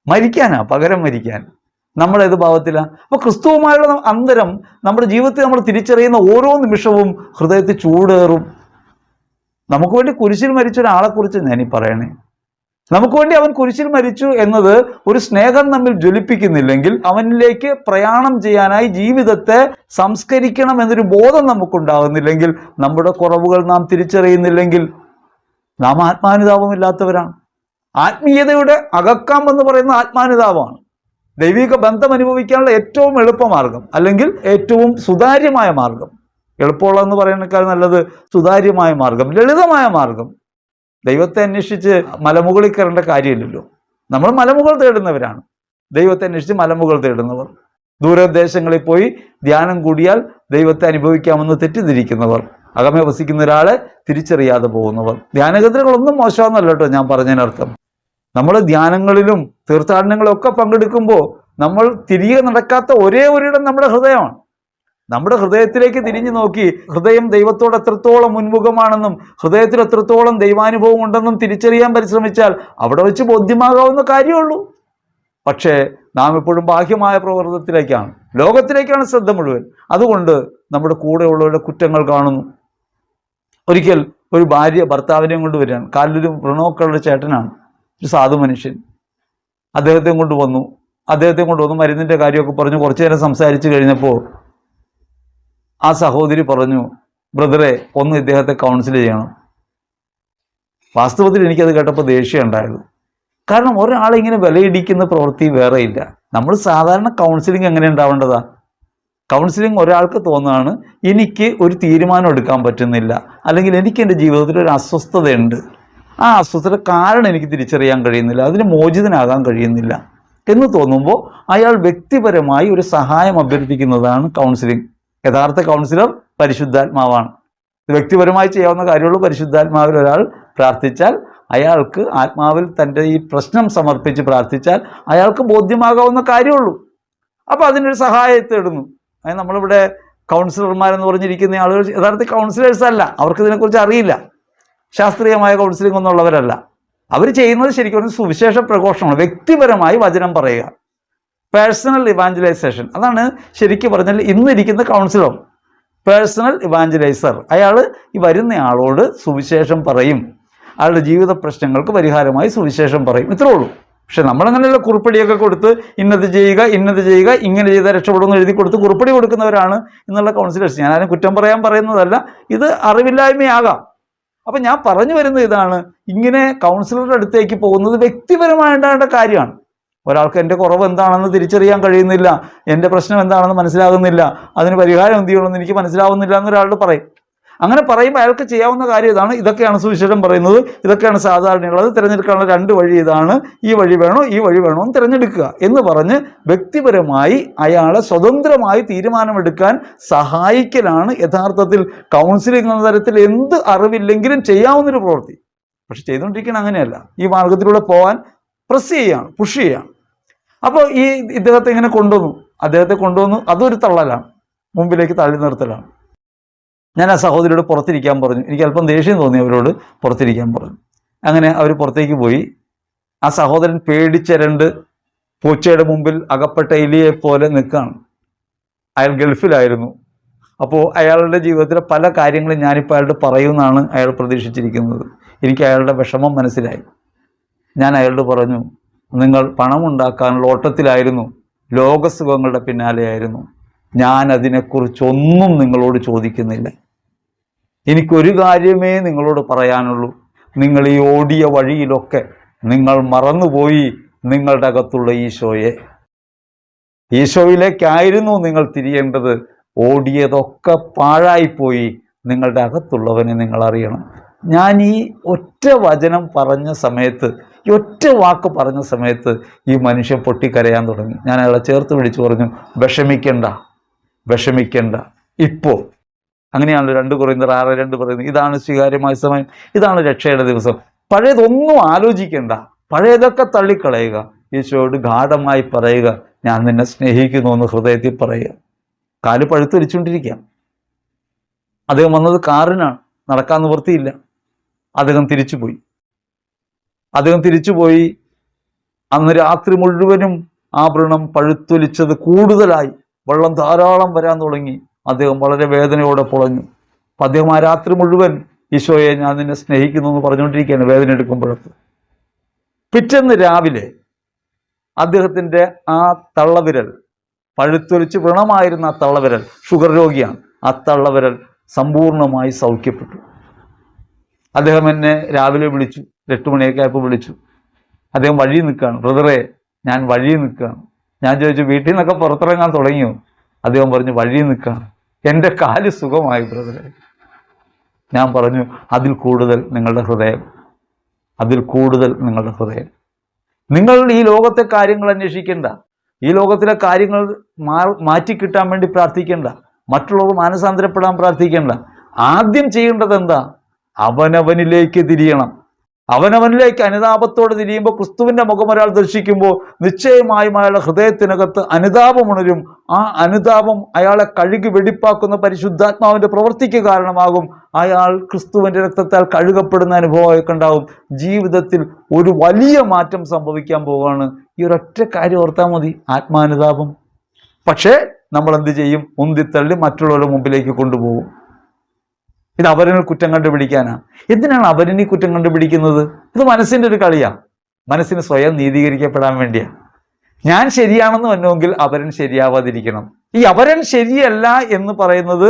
മരിക്കാനാ, പകരം മരിക്കാൻ. നമ്മളേത് ഭാവത്തിലാണ്? അപ്പോൾ ക്രിസ്തുവുമായുള്ള അന്തരം നമ്മുടെ ജീവിതത്തിൽ നമ്മൾ തിരിച്ചറിയുന്ന ഓരോ നിമിഷവും ഹൃദയത്തിൽ ചൂടേറും. നമുക്ക് വേണ്ടി കുരിശിൽ മരിച്ച ഒരാളെക്കുറിച്ച് ഞാനീ പറയണേ. നമുക്ക് വേണ്ടി അവൻ കുരിശിൽ മരിച്ചു എന്നത് ഒരു സ്നേഹം നമ്മിൽ ജ്വലിപ്പിക്കുന്നില്ലെങ്കിൽ, അവനിലേക്ക് പ്രയാണം ചെയ്യാനായി ജീവിതത്തെ സംസ്കരിക്കണം എന്നൊരു ബോധം നമുക്കുണ്ടാകുന്നില്ലെങ്കിൽ, നമ്മുടെ കുറവുകൾ നാം തിരിച്ചറിയുന്നില്ലെങ്കിൽ നാം ആത്മാനുതാപമില്ലാത്തവരാണ്. ആത്മീയതയുടെ അകക്കാം എന്ന് പറയുന്ന ആത്മാനുതാപമാണ്. ദൈവിക ബന്ധം അനുഭവിക്കാനുള്ള ഏറ്റവും എളുപ്പമാർഗം, അല്ലെങ്കിൽ ഏറ്റവും സുതാര്യമായ മാർഗം. എളുപ്പമുള്ളതെന്ന് പറയുന്നതിനേക്കാൾ നല്ലത് സുതാര്യമായ മാർഗം, ലളിതമായ മാർഗം. ദൈവത്തെ അന്വേഷിച്ച് മലമുകളിൽ കയറേണ്ട കാര്യമില്ലല്ലോ. നമ്മൾ മലമുകൾ തേടുന്നവരാണ്. ദൈവത്തെ അന്വേഷിച്ച് മലമുകൾ തേടുന്നവർ, ദൂരദേശങ്ങളിൽ പോയി ധ്യാനം കൂടിയാൽ ദൈവത്തെ അനുഭവിക്കാമെന്ന് തെറ്റിദ്ധരിക്കുന്നവർ, അകമേ വസിക്കുന്ന ഒരാളെ തിരിച്ചറിയാതെ പോകുന്നവർ. ധ്യാനകേന്ദ്രങ്ങളൊന്നും മോശമെന്നല്ല കേട്ടോ ഞാൻ പറഞ്ഞതിനർത്ഥം. നമ്മൾ ധ്യാനങ്ങളിലും തീർത്ഥാടനങ്ങളും ഒക്കെ പങ്കെടുക്കുമ്പോൾ നമ്മൾ തിരികെ നടക്കാത്ത ഒരേ ഒരിടം നമ്മുടെ ഹൃദയമാണ്. നമ്മുടെ ഹൃദയത്തിലേക്ക് തിരിഞ്ഞു നോക്കി ഹൃദയം ദൈവത്തോട് എത്രത്തോളം മുൻമുഖമാണെന്നും ഹൃദയത്തിൽ എത്രത്തോളം ദൈവാനുഭവം ഉണ്ടെന്നും തിരിച്ചറിയാൻ പരിശ്രമിച്ചാൽ അവിടെ വെച്ച് ബോധ്യമാകാവുന്ന കാര്യമുള്ളൂ. പക്ഷേ നാം എപ്പോഴും ബാഹ്യമായ പ്രവർത്തനത്തിലേക്കാണ്, ലോകത്തിലേക്കാണ് ശ്രദ്ധ മുഴുവൻ. അതുകൊണ്ട് നമ്മുടെ കൂടെയുള്ളവരുടെ കുറ്റങ്ങൾ കാണുന്നു. ഒരിക്കൽ ഒരു ഭാര്യ ഭർത്താവിനെയും കൊണ്ട് വരികയാണ്. കാലിലൊരു വ്രണമൊക്കെയുള്ള ചേട്ടനാണ്, ഒരു സാധു മനുഷ്യൻ. അദ്ദേഹത്തെ കൊണ്ടുവന്നു മരുന്നിൻ്റെ കാര്യമൊക്കെ പറഞ്ഞു. കുറച്ചു നേരം സംസാരിച്ച് കഴിഞ്ഞപ്പോൾ ആ സഹോദരി പറഞ്ഞു, ബ്രദറെ ഒന്ന് ഇദ്ദേഹത്തെ കൗൺസിൽ ചെയ്യണം. വാസ്തവത്തിൽ എനിക്കത് കേട്ടപ്പോൾ ദേഷ്യം ഉണ്ടായത്. കാരണം ഒരാളിങ്ങനെ വിലയിടിക്കുന്ന പ്രവൃത്തി വേറെ ഇല്ല. നമ്മൾ സാധാരണ കൗൺസിലിംഗ് എങ്ങനെ ഉണ്ടാവേണ്ടതാ? കൗൺസിലിംഗ് ഒരാൾക്ക് തോന്നുകയാണ് എനിക്ക് ഒരു തീരുമാനം എടുക്കാൻ പറ്റുന്നില്ല, അല്ലെങ്കിൽ എനിക്ക് എൻ്റെ ജീവിതത്തിൽ ഒരു അസ്വസ്ഥതയുണ്ട്, ആ അസ്വസ്ഥത കാരണം എനിക്ക് തിരിച്ചറിയാൻ കഴിയുന്നില്ല, അതിന് മോചിതനാകാൻ കഴിയുന്നില്ല എന്ന് തോന്നുമ്പോൾ അയാൾ വ്യക്തിപരമായി ഒരു സഹായം അഭ്യർത്ഥിക്കുന്നതാണ് കൗൺസിലിംഗ്. യഥാർത്ഥ കൗൺസിലർ പരിശുദ്ധാത്മാവാണ്. വ്യക്തിപരമായി ചെയ്യാവുന്ന കാര്യമുള്ളൂ. പരിശുദ്ധാത്മാവിൽ ഒരാൾ പ്രാർത്ഥിച്ചാൽ, അയാൾക്ക് ആത്മാവിൽ തൻ്റെ ഈ പ്രശ്നം സമർപ്പിച്ച് പ്രാർത്ഥിച്ചാൽ അയാൾക്ക് ബോധ്യമാകാവുന്ന കാര്യമുള്ളൂ. അപ്പോൾ അതിനൊരു സഹായം തേടുന്നു. അതിന് നമ്മളിവിടെ കൗൺസിലർമാരെന്ന് പറഞ്ഞിരിക്കുന്ന ആളുകൾ യഥാർത്ഥ കൗൺസിലേഴ്സ് അല്ല. അവർക്ക് ഇതിനെക്കുറിച്ച് അറിയില്ല. ശാസ്ത്രീയമായ കൗൺസിലിംഗ് ഒന്നുള്ളവരല്ല. അവർ ചെയ്യുന്നത് ശരിക്കും പറഞ്ഞാൽ സുവിശേഷ പ്രഘോഷണമാണ്. വ്യക്തിപരമായി വചനം പറയുക, പേഴ്സണൽ ഇവാഞ്ചലൈസേഷൻ. അതാണ് ശരിക്കും പറഞ്ഞാൽ ഇന്നിരിക്കുന്ന കൗൺസിലർ, പേഴ്സണൽ ഇവാഞ്ചലൈസർ. അയാൾ ഈ വരുന്നയാളോട് സുവിശേഷം പറയും, അയാളുടെ ജീവിത പ്രശ്നങ്ങൾക്ക് പരിഹാരമായി സുവിശേഷം പറയും. ഇത്രേ ഉള്ളൂ. പക്ഷെ നമ്മളങ്ങനെയുള്ള കുറിപ്പടിയൊക്കെ കൊടുത്ത് ഇന്നത് ചെയ്യുക, ഇങ്ങനെ ചെയ്താൽ രക്ഷപ്പെടുമെന്ന് എഴുതി കൊടുത്ത് കുറിപ്പടി കൊടുക്കുന്നവരാണ് ഇന്നുള്ള കൗൺസിലേഴ്സ്. ഞാനും കുറ്റം പറയുന്നതല്ല, ഇത് അറിവില്ലായ്മയാകാം. അപ്പം ഞാൻ പറഞ്ഞു വരുന്നത് ഇതാണ്, ഇങ്ങനെ കൗൺസിലറുടെ അടുത്തേക്ക് പോകുന്നത് വ്യക്തിപരമായിട്ടുള്ള കാര്യമാണ്. ഒരാൾക്ക് എൻ്റെ കുറവ് എന്താണെന്ന് തിരിച്ചറിയാൻ കഴിയുന്നില്ല, എൻ്റെ പ്രശ്നം എന്താണെന്ന് മനസ്സിലാകുന്നില്ല, അതിന് പരിഹാരം എന്ത് ചെയ്യണമെന്ന് എനിക്ക് മനസ്സിലാവുന്നില്ല എന്നൊരാൾ പറയും. അങ്ങനെ പറയുമ്പോൾ അയാൾക്ക് ചെയ്യാവുന്ന കാര്യം ഇതാണ്. ഇതൊക്കെയാണ് സുവിശേഷം പറയുന്നത്, ഇതൊക്കെയാണ് സാധാരണയുള്ളത്, തിരഞ്ഞെടുക്കാനുള്ള 2 വഴി ഇതാണ്, ഈ വഴി വേണോ ഈ വഴി വേണോ എന്ന് തിരഞ്ഞെടുക്കുക എന്ന് പറഞ്ഞ് വ്യക്തിപരമായി അയാളെ സ്വതന്ത്രമായി തീരുമാനമെടുക്കാൻ സഹായിക്കലാണ് യഥാർത്ഥത്തിൽ കൗൺസിലിംഗ് എന്ന തരത്തിൽ എന്ത് അറിവില്ലെങ്കിലും ചെയ്യാവുന്നൊരു പ്രവൃത്തി. പക്ഷെ ചെയ്തുകൊണ്ടിരിക്കണം അങ്ങനെയല്ല, ഈ മാർഗത്തിലൂടെ പോകാൻ പ്രസ് ചെയ്യുകയാണ്, പുഷ് ചെയ്യുകയാണ്. അപ്പോൾ ഇദ്ദേഹത്തെ ഇങ്ങനെ അദ്ദേഹത്തെ കൊണ്ടുവന്നു, അതൊരു തള്ളലാണ്, മുമ്പിലേക്ക് തള്ളി നിർത്തലാണ്. ഞാൻ ആ സഹോദരിയോട് പുറത്തിരിക്കാൻ പറഞ്ഞു. എനിക്ക് അല്പം ദേഷ്യം തോന്നി അവരോട്, പുറത്തിരിക്കാൻ പറഞ്ഞു. അങ്ങനെ അവർ പുറത്തേക്ക് പോയി. ആ സഹോദരൻ പേടിച്ചരണ്ട് പൂച്ചയുടെ മുമ്പിൽ അകപ്പെട്ട എലിയെ പോലെ നിൽക്കുകയാണ്. അയാൾ ഗൾഫിലായിരുന്നു. അപ്പോൾ അയാളുടെ ജീവിതത്തിലെ പല കാര്യങ്ങളും ഞാനിപ്പോൾ അയാളോട് പറയുമെന്നാണ് അയാൾ പ്രതീക്ഷിച്ചിരിക്കുന്നത്. എനിക്ക് അയാളുടെ വിഷമം മനസ്സിലായി. ഞാൻ അയാളോട് പറഞ്ഞു, നിങ്ങൾ പണമുണ്ടാക്കാനുള്ള ഓട്ടത്തിലായിരുന്നു, ലോകസുഖങ്ങളുടെ പിന്നാലെയായിരുന്നു. ഞാൻ അതിനെക്കുറിച്ചൊന്നും നിങ്ങളോട് ചോദിക്കുന്നില്ല. എനിക്കൊരു കാര്യമേ നിങ്ങളോട് പറയാനുള്ളൂ. നിങ്ങൾ ഈ ഓടിയ വഴിയിലൊക്കെ നിങ്ങൾ മറന്നുപോയി നിങ്ങളുടെ അകത്തുള്ള ഈശോയെ. ഈശോയിലേക്കായിരുന്നു നിങ്ങൾ തിരിയേണ്ടത്. ഓടിയതൊക്കെ പാഴായിപ്പോയി. നിങ്ങളുടെ അകത്തുള്ളവനെ നിങ്ങൾ അറിയണം. ഞാൻ ഈ ഒറ്റ വചനം പറഞ്ഞ സമയത്ത്, ഈ ഒറ്റ വാക്ക് പറഞ്ഞ സമയത്ത് ഈ മനുഷ്യൻ പൊട്ടിക്കരയാൻ തുടങ്ങി. ഞാൻ അയാളെ ചേർത്ത് പിടിച്ചു പറഞ്ഞു, വിഷമിക്കണ്ട, ഇപ്പോൾ. അങ്ങനെയാണല്ലോ 2 കൊരിന്ത്യർ 6:2 പറയുന്നത്. ഇതാണ് സ്വീകാര്യമായ സമയം, ഇതാണ് രക്ഷയുടെ ദിവസം. പഴയതൊന്നും ആലോചിക്കേണ്ട, പഴയതൊക്കെ തള്ളിക്കളയുക. ഈശോയോട് ഗാഢമായി പറയുക, ഞാൻ നിന്നെ സ്നേഹിക്കുന്നു എന്ന് ഹൃദയത്തിൽ പറയുക. കാല് പഴുത്തൊലിച്ചുകൊണ്ടിരിക്കാം. അദ്ദേഹം വന്നത് കാറിനാണ്, നടക്കാൻ നിവൃത്തിയില്ല. അദ്ദേഹം തിരിച്ചുപോയി. അന്ന് രാത്രി മുഴുവനും ആ വ്രണം പഴുത്തൊലിച്ചത് കൂടുതലായി, വെള്ളം ധാരാളം വരാൻ തുടങ്ങി. അദ്ദേഹം വളരെ വേദനയോടെ പൊളഞ്ഞു. അപ്പം അദ്ദേഹം ആ രാത്രി മുഴുവൻ ഈശോയെ ഞാൻ നിന്നെ സ്നേഹിക്കുന്നു എന്ന് പറഞ്ഞുകൊണ്ടിരിക്കുകയാണ് വേദന എടുക്കുമ്പോഴത്ത്. പിറ്റേന്ന് രാവിലെ അദ്ദേഹത്തിൻ്റെ ആ തള്ളവിരൽ, പഴുത്തൊലിച്ച് വ്രണമായിരുന്ന ആ തള്ളവിരൽ, ഷുഗർ രോഗിയാണ്, ആ തള്ളവിരൽ സമ്പൂർണ്ണമായി സൗഖ്യപ്പെട്ടു. അദ്ദേഹം എന്നെ രാവിലെ വിളിച്ചു, 8 മണിയൊക്കെ ആയപ്പോൾ വിളിച്ചു. അദ്ദേഹം വഴി നിൽക്കുകയാണ്. ബ്രദറെ, ഞാൻ വഴി നിൽക്കുകയാണ്. ഞാൻ ചോദിച്ചു, വീട്ടിൽ നിന്നൊക്കെ പുറത്തിറങ്ങാൻ തുടങ്ങിയോ? അദ്ദേഹം പറഞ്ഞു, വഴി നിൽക്കുകയാണ്, എൻ്റെ കാല് സുഖമായി ബ്രദറെ. ഞാൻ പറഞ്ഞു, അതിൽ കൂടുതൽ നിങ്ങളുടെ ഹൃദയം. നിങ്ങൾ ഈ ലോകത്തെ കാര്യങ്ങൾ അന്വേഷിക്കേണ്ട, ഈ ലോകത്തിലെ കാര്യങ്ങൾ മാറ്റിക്കിട്ടാൻ വേണ്ടി പ്രാർത്ഥിക്കേണ്ട, മറ്റുള്ളവർ മാനസാന്തരപ്പെടാൻ പ്രാർത്ഥിക്കേണ്ട. ആദ്യം ചെയ്യേണ്ടത് എന്താ? അവനവനിലേക്ക് തിരിയണം. അവനവനിലേക്ക് അനുതാപത്തോടെ തിരിയുമ്പോൾ, ക്രിസ്തുവിൻ്റെ മുഖം ഒരാൾ ദർശിക്കുമ്പോൾ നിശ്ചയമായും അയാളുടെ ഹൃദയത്തിനകത്ത് അനുതാപം ഉണരും. ആ അനുതാപം അയാളെ കഴുകി വെടിപ്പാക്കുന്ന പരിശുദ്ധാത്മാവിൻ്റെ പ്രവൃത്തിക്ക് കാരണമാകും. അയാൾ ക്രിസ്തുവിൻ്റെ രക്തത്താൽ കഴുകപ്പെടുന്ന അനുഭവമൊക്കെ ഉണ്ടാവും. ജീവിതത്തിൽ ഒരു വലിയ മാറ്റം സംഭവിക്കാൻ പോവുകയാണ്. ഈ ഒരൊറ്റ കാര്യം ഓർത്താൽ മതി, ആത്മാനുതാപം. പക്ഷേ നമ്മൾ എന്ത് ചെയ്യും? ഉന്തിത്തള്ളി മറ്റുള്ളവരുടെ മുമ്പിലേക്ക് കൊണ്ടുപോകും. ഇത് അവരനിൽ കുറ്റം കണ്ടുപിടിക്കാനാണ്. എന്തിനാണ് അവരനീ കുറ്റം കണ്ടുപിടിക്കുന്നത്? ഇത് മനസ്സിൻ്റെ ഒരു കളിയാണ്. മനസ്സിന് സ്വയം നീതീകരിക്കപ്പെടാൻ വേണ്ടിയാണ്. ഞാൻ ശരിയാണെന്ന് വന്നുവെങ്കിൽ അവരൻ ശരിയാവാതിരിക്കണം. ഈ അവരൻ ശരിയല്ല എന്ന് പറയുന്നത്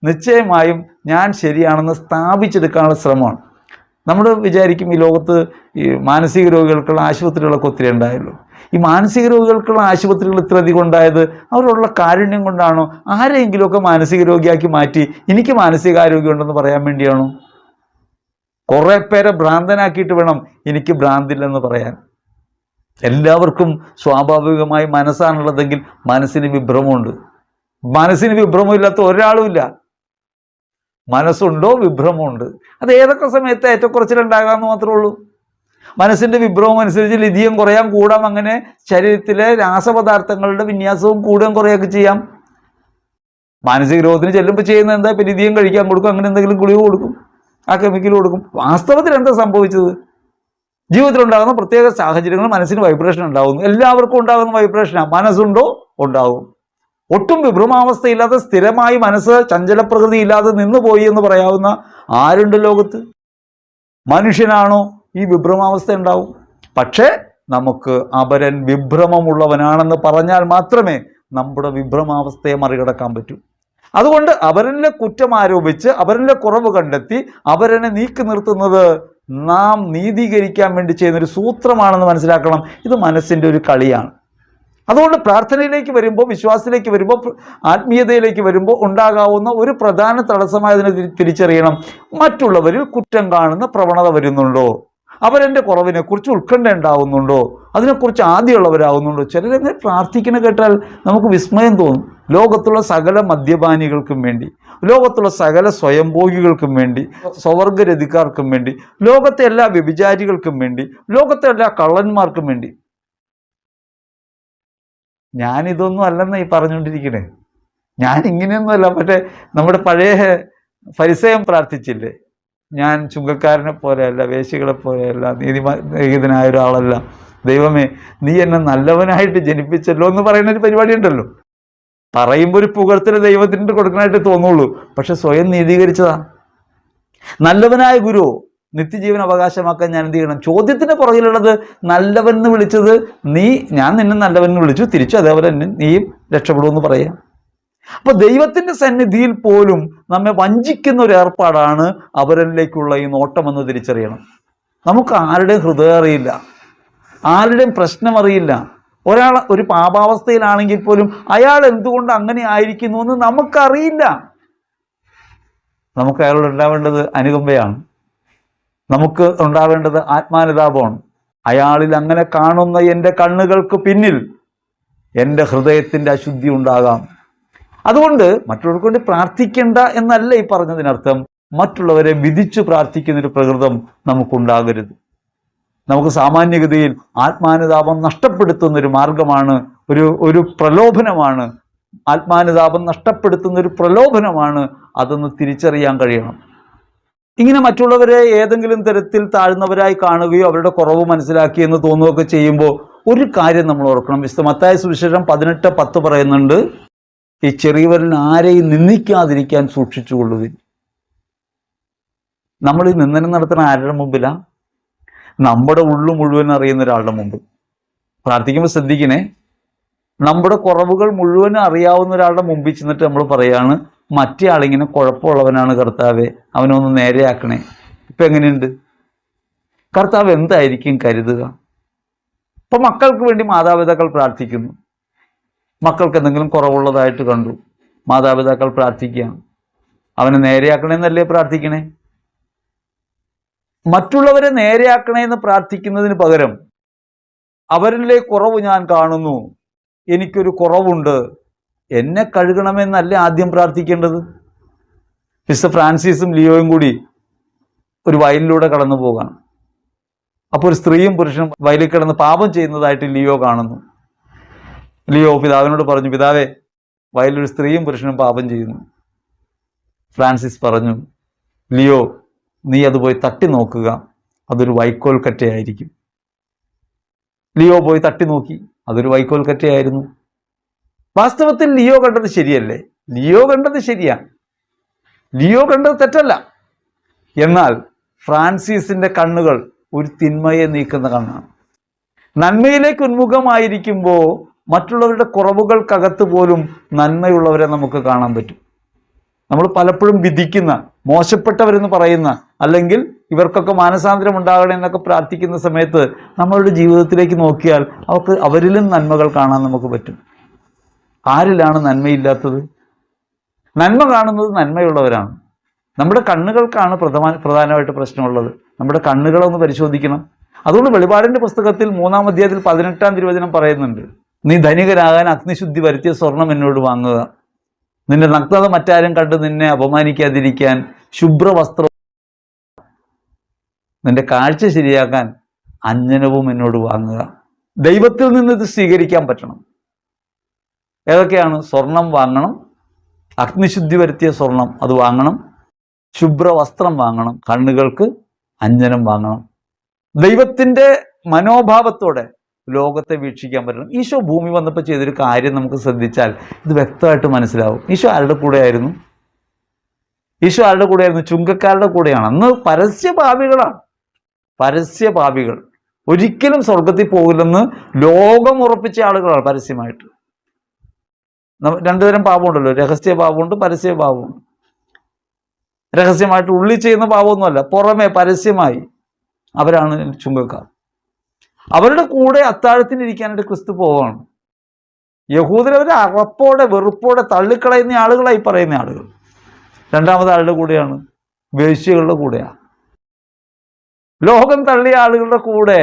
നിശ്ചയമായും ഞാൻ ശരിയാണെന്ന് സ്ഥാപിച്ചെടുക്കാനുള്ള ശ്രമമാണ്. നമ്മൾ വിചാരിക്കും, ഈ ലോകത്ത് ഈ മാനസിക രോഗികൾക്കുള്ള ആശുപത്രികളൊക്കെ ഒത്തിരി ഉണ്ടായല്ലോ. ഈ മാനസിക രോഗികൾക്കുള്ള ആശുപത്രികൾ ഇത്ര അധികം ഉണ്ടായത് അവരുള്ള കാരുണ്യം കൊണ്ടാണോ? ആരെയെങ്കിലുമൊക്കെ മാനസിക രോഗിയാക്കി മാറ്റി എനിക്ക് മാനസികാരോഗ്യം ഉണ്ടെന്ന് പറയാൻ വേണ്ടിയാണോ? കുറേ പേരെ ഭ്രാന്തനാക്കിയിട്ട് വേണം എനിക്ക് ഭ്രാന്തില്ലെന്ന് പറയാൻ. എല്ലാവർക്കും സ്വാഭാവികമായി മനസ്സാണുള്ളതെങ്കിൽ മനസ്സിന് വിഭ്രമമുണ്ട്. മനസ്സിന് വിഭ്രമമില്ലാത്ത ഒരാളുമില്ല. മനസ്സുണ്ടോ വിഭ്രമമുണ്ട്. അത് ഏതൊക്കെ സമയത്ത് ഏറ്റക്കുറച്ചിലുണ്ടാകാമെന്ന് മാത്രമേ ഉള്ളൂ. മനസ്സിൻ്റെ വിഭ്രമം അനുസരിച്ച് ലിഥിയം കുറയാം, കൂടാം. അങ്ങനെ ശരീരത്തിലെ രാസപദാർത്ഥങ്ങളുടെ വിന്യാസവും കൂടുകയും കുറയൊക്കെ ചെയ്യാം. മാനസിക രോഗത്തിന് ചെല്ലുമ്പോൾ ചെയ്യുന്നത് എന്താ? ഇപ്പം ലിഥിയം കഴിക്കാൻ കൊടുക്കും, അങ്ങനെ എന്തെങ്കിലും ഗുളിക കൊടുക്കും, ആ കെമിക്കൽ കൊടുക്കും. വാസ്തവത്തിൽ എന്താ സംഭവിച്ചത്? ജീവിതത്തിലുണ്ടാകുന്ന പ്രത്യേക സാഹചര്യങ്ങൾ മനസ്സിന് വൈബ്രേഷൻ ഉണ്ടാകുന്നു. എല്ലാവർക്കും ഉണ്ടാകുന്ന വൈബ്രേഷനാണ്. മനസ്സുണ്ടോ? ഉണ്ടാകും. ഒട്ടും വിഭ്രമാവസ്ഥയില്ലാതെ സ്ഥിരമായി മനസ്സ് ചഞ്ചലപ്രകൃതി ഇല്ലാതെ നിന്നുപോയി എന്ന് പറയാവുന്ന ആരുണ്ട് ലോകത്ത്? മനുഷ്യനാണോ? ഈ വിഭ്രമാവസ്ഥ ഉണ്ടാവും. പക്ഷേ നമുക്ക് അപരൻ വിഭ്രമമുള്ളവനാണെന്ന് പറഞ്ഞാൽ മാത്രമേ നമ്മുടെ വിഭ്രമാവസ്ഥയെ മറികടക്കാൻ പറ്റൂ. അതുകൊണ്ട് അവരനിലെ കുറ്റം ആരോപിച്ച് അവരനിലെ കുറവ് കണ്ടെത്തി അവരനെ നീക്കി നിർത്തുന്നത് നാം നീതീകരിക്കാൻ വേണ്ടി ചെയ്യുന്നൊരു സൂത്രമാണെന്ന് മനസ്സിലാക്കണം. ഇത് മനസ്സിൻ്റെ ഒരു കളിയാണ്. അതുകൊണ്ട് പ്രാർത്ഥനയിലേക്ക് വരുമ്പോൾ, വിശ്വാസത്തിലേക്ക് വരുമ്പോൾ, ആത്മീയതയിലേക്ക് വരുമ്പോൾ ഉണ്ടാകാവുന്ന ഒരു പ്രധാന തടസ്സമായതിനെ തിരിച്ചറിയണം. മറ്റുള്ളവരിൽ കുറ്റം കാണുന്ന പ്രവണത വരുന്നുണ്ടോ? അവരെൻ്റെ കുറവിനെക്കുറിച്ച് ഉത്കണ്ഠ ഉണ്ടാവുന്നുണ്ടോ? അതിനെക്കുറിച്ച് ആദ്യമുള്ളവരാകുന്നുണ്ടോ? ചിലരെങ്ങനെ പ്രാർത്ഥിക്കണ കേട്ടാൽ നമുക്ക് വിസ്മയം തോന്നും. ലോകത്തുള്ള സകല മദ്യപാനികൾക്കും വേണ്ടി, ലോകത്തുള്ള സകല സ്വയംഭോഗികൾക്കും വേണ്ടി, സ്വവർഗരതിക്കാർക്കും വേണ്ടി, ലോകത്തെ എല്ലാ വ്യഭിചാരികൾക്കും വേണ്ടി, ലോകത്തെ എല്ലാ കള്ളന്മാർക്കും വേണ്ടി. ഞാനിതൊന്നും അല്ലെന്ന് ഈ പറഞ്ഞുകൊണ്ടിരിക്കണേ. ഞാൻ ഇങ്ങനെയൊന്നുമല്ല. മറ്റേ നമ്മുടെ പഴയ ഫരിസേയൻ പ്രാർത്ഥിച്ചില്ലേ, ഞാൻ ചുങ്കക്കാരനെ പോലെയല്ല, വേശ്യകളെ പോലെയല്ല, നീതിമാനായ ഒരാളല്ല, ദൈവമേ നീ എന്നെ നല്ലവനായിട്ട് ജനിപ്പിച്ചല്ലോ എന്ന് പറയുന്ന ഒരു പരിപാടി ഉണ്ടല്ലോ. പറയുമ്പോൾ ഒരു പുകഴ്ത്തൽ ദൈവത്തിന് കൊടുക്കാനായിട്ട് തോന്നുള്ളൂ, പക്ഷെ സ്വയം നീതീകരിച്ചതാ. നല്ലവനായ ഗുരു നിത്യജീവൻ അവകാശമാക്കാൻ ഞാൻ എന്ത് ചെയ്യണം? ചോദ്യത്തിന് പുറകിലുള്ളത് നല്ലവൻ എന്ന് വിളിച്ചത് നീ, ഞാൻ നിന്നെ നല്ലവൻ എന്ന് വിളിച്ചു, തിരിച്ചു അതേപോലെ തന്നെ നീയും രക്ഷപ്പെടുമെന്ന് പറയാം. അപ്പൊ ദൈവത്തിന്റെ സന്നിധിയിൽ പോലും നമ്മെ വഞ്ചിക്കുന്ന ഒരു ഏർപ്പാടാണ് അവരിലേക്കുള്ള ഈ നോട്ടമെന്ന് തിരിച്ചറിയണം. നമുക്ക് ആരുടെയും ഹൃദയം അറിയില്ല, ആരുടെയും പ്രശ്നം അറിയില്ല. ഒരാൾ ഒരു പാപാവസ്ഥയിലാണെങ്കിൽ പോലും അയാൾ എന്തുകൊണ്ട് അങ്ങനെ ആയിരിക്കുന്നു എന്ന് നമുക്കറിയില്ല. നമുക്ക് അയാളോട് ഉണ്ടാവേണ്ടത് അനുകമ്പയാണ്, നമുക്ക് ഉണ്ടാവേണ്ടത് ആത്മാനുതാപമാണ്. അയാളിൽ അങ്ങനെ കാണുന്ന എൻ്റെ കണ്ണുകൾക്ക് പിന്നിൽ എൻ്റെ ഹൃദയത്തിൻ്റെ അശുദ്ധി ഉണ്ടാകാം. അതുകൊണ്ട് മറ്റുള്ളവർക്ക് വേണ്ടി പ്രാർത്ഥിക്കേണ്ട എന്നല്ല ഈ പറഞ്ഞതിനർത്ഥം. മറ്റുള്ളവരെ വിധിച്ചു പ്രാർത്ഥിക്കുന്നൊരു പ്രകൃതം നമുക്കുണ്ടാകരുത്. നമുക്ക് സാമാന്യഗതിയിൽ ആത്മാനുതാപം നഷ്ടപ്പെടുത്തുന്നൊരു മാർഗമാണ്, ഒരു പ്രലോഭനമാണ്. ആത്മാനുതാപം നഷ്ടപ്പെടുത്തുന്നൊരു പ്രലോഭനമാണ്. അതൊന്ന് തിരിച്ചറിയാൻ കഴിയണം. ഇങ്ങനെ മറ്റുള്ളവരെ ഏതെങ്കിലും തരത്തിൽ താഴ്ന്നവരായി കാണുകയോ അവരുടെ കുറവ് മനസ്സിലാക്കി എന്ന് തോന്നുകയൊക്കെ ചെയ്യുമ്പോൾ ഒരു കാര്യം നമ്മൾ ഓർക്കണം. വിശുദ്ധ മത്തായി സുവിശേഷം 18:10 പറയുന്നുണ്ട്, ഈ ചെറിയവരിൽ ആരെയും നിന്ദിക്കാതിരിക്കാൻ സൂക്ഷിച്ചുകൊള്ളുവിൻ. നമ്മൾ ഈ നിന്ദനം നടത്തുന്ന ആരുടെ മുമ്പിലാണ്? നമ്മുടെ ഉള്ളു മുഴുവൻ അറിയുന്ന ഒരാളുടെ മുമ്പ്. പ്രാർത്ഥിക്കുമ്പോൾ ശ്രദ്ധിക്കണേ, നമ്മുടെ കുറവുകൾ മുഴുവൻ അറിയാവുന്ന ഒരാളുടെ മുമ്പിൽ ചെന്നിട്ട് നമ്മൾ പറയാണ്, മറ്റേ ആളിങ്ങനെ കുഴപ്പമുള്ളവനാണ് കർത്താവെ, അവനൊന്ന് നേരെയാക്കണേ. ഇപ്പം എങ്ങനെയുണ്ട്? കർത്താവ് എന്തായിരിക്കും കരുതുക? ഇപ്പം മക്കൾക്ക് വേണ്ടി മാതാപിതാക്കൾ പ്രാർത്ഥിക്കുന്നു. മക്കൾക്ക് എന്തെങ്കിലും കുറവുള്ളതായിട്ട് കണ്ടു, മാതാപിതാക്കൾ പ്രാർത്ഥിക്കുകയാണ്, അവനെ നേരെയാക്കണേന്നല്ലേ പ്രാർത്ഥിക്കണേ? മറ്റുള്ളവരെ നേരെയാക്കണേന്ന് പ്രാർത്ഥിക്കുന്നതിന് പകരം അവരിലെ കുറവ് ഞാൻ കാണുന്നു, എനിക്കൊരു കുറവുണ്ട്, എന്നെ കഴുകണമെന്നല്ലേ ആദ്യം പ്രാർത്ഥിക്കേണ്ടത്? മിസ്റ്റർ ഫ്രാൻസിസും ലിയോയും കൂടി ഒരു വയലിലൂടെ കടന്നു പോകാണ്. അപ്പോൾ ഒരു സ്ത്രീയും പുരുഷനും വയലിൽ കിടന്ന് പാപം ചെയ്യുന്നതായിട്ട് ലിയോ കാണുന്നു. ലിയോ പിതാവിനോട് പറഞ്ഞു, പിതാവേ, വയലൊരു സ്ത്രീയും പുരുഷനും പാപം ചെയ്യുന്നു. ഫ്രാൻസിസ് പറഞ്ഞു, ലിയോ, നീ അത് പോയി തട്ടി നോക്കുക, അതൊരു വൈക്കോൽ കറ്റയായിരിക്കും. ലിയോ പോയി തട്ടി നോക്കി, അതൊരു വൈക്കോൽ കറ്റയായിരുന്നു. വാസ്തവത്തിൽ ലിയോ കണ്ടത് ശരിയല്ലേ? ലിയോ കണ്ടത് ശരിയാണ്, ലിയോ കണ്ടത് തെറ്റല്ല. എന്നാൽ ഫ്രാൻസിസിന്റെ കണ്ണുകൾ ഒരു തിന്മയെ നീക്കുന്ന കണ്ണാണ്. നന്മയിലേക്ക് ഉന്മുഖമായിരിക്കുമ്പോൾ മറ്റുള്ളവരുടെ കുറവുകൾക്കകത്ത് പോലും നന്മയുള്ളവരെ നമുക്ക് കാണാൻ പറ്റും. നമ്മൾ പലപ്പോഴും വിധിക്കുന്ന, മോശപ്പെട്ടവരെന്ന് പറയുന്ന, അല്ലെങ്കിൽ ഇവർക്കൊക്കെ മാനസാന്തരം ഉണ്ടാകണം എന്നൊക്കെ പ്രാർത്ഥിക്കുന്ന സമയത്ത് നമ്മളുടെ ജീവിതത്തിലേക്ക് നോക്കിയാൽ അവരിലും നന്മകൾ കാണാൻ നമുക്ക് പറ്റും. ആരിലാണ് നന്മയില്ലാത്തത്? നന്മ കാണുന്നത് നന്മയുള്ളവരാണ്. നമ്മുടെ കണ്ണുകൾക്കാണ് പ്രധാനമായിട്ട് പ്രശ്നമുള്ളത്. നമ്മുടെ കണ്ണുകളൊന്ന് പരിശോധിക്കണം. അതുകൊണ്ട് വെളിപാടിൻ്റെ പുസ്തകത്തിൽ 3-ാം അധ്യായത്തിൽ 18-ാം തിരുവചനം പറയുന്നുണ്ട്, നീ ധനികരാകാൻ അഗ്നിശുദ്ധി വരുത്തിയ സ്വർണം എന്നോട് വാങ്ങുക, നിന്റെ നഗ്നത മറ്റാരും കണ്ട് നിന്നെ അപമാനിക്കാതിരിക്കാൻ ശുഭ്രവസ്ത്രം, നിന്റെ കാഴ്ച ശരിയാക്കാൻ അഞ്ജനവും എന്നോട് വാങ്ങുക. ദൈവത്തിൽ നിന്ന് ഇത് സ്വീകരിക്കാൻ പറ്റണം. ഏതൊക്കെയാണ്? സ്വർണം വാങ്ങണം, അഗ്നിശുദ്ധി വരുത്തിയ സ്വർണം അത് വാങ്ങണം, ശുഭ്രവസ്ത്രം വാങ്ങണം, കണ്ണുകൾക്ക് അഞ്ജനം വാങ്ങണം. ദൈവത്തിൻ്റെ മനോഭാവത്തോടെ ലോകത്തെ വീക്ഷിക്കാൻ പറ്റണം. ഈശോ ഭൂമി വന്നപ്പോൾ ചെയ്തൊരു കാര്യം നമുക്ക് ശ്രദ്ധിച്ചാൽ ഇത് വ്യക്തമായിട്ട് മനസ്സിലാവും. ഈശോ ആരുടെ കൂടെയായിരുന്നു? ഈശോ ആരുടെ കൂടെയായിരുന്നു? ചുങ്കക്കാരുടെ കൂടെയാണ്. അന്ന് പരസ്യപാപികളാണ്, പരസ്യപാപികൾ. ഒരിക്കലും സ്വർഗത്തിൽ പോകില്ലെന്ന് ലോകം ഉറപ്പിച്ച ആളുകളാണ് പരസ്യമായിട്ട്. രണ്ടുതരം പാപമുണ്ടല്ലോ, രഹസ്യ പാപമുണ്ട്, പരസ്യ പാപമുണ്ട്. രഹസ്യമായിട്ട് ഉള്ളിൽ ചെയ്യുന്ന പാപമൊന്നുമല്ല, പുറമെ പരസ്യമായി അവരാണ് ചുങ്കക്കാർ. അവരുടെ കൂടെ അത്താഴത്തിനിരിക്കാനായിട്ട് ക്രിസ്തു പോവാണ്. യഹൂദരവരെ അറപ്പോടെ വെറുപ്പോടെ തള്ളിക്കളയുന്ന ആളുകളായി പറയുന്ന ആളുകൾ. രണ്ടാമത് ആളുടെ കൂടെയാണ് വേശ്യകളുടെ കൂടെയാണ്. ലോകം തള്ളിയ ആളുകളുടെ കൂടെ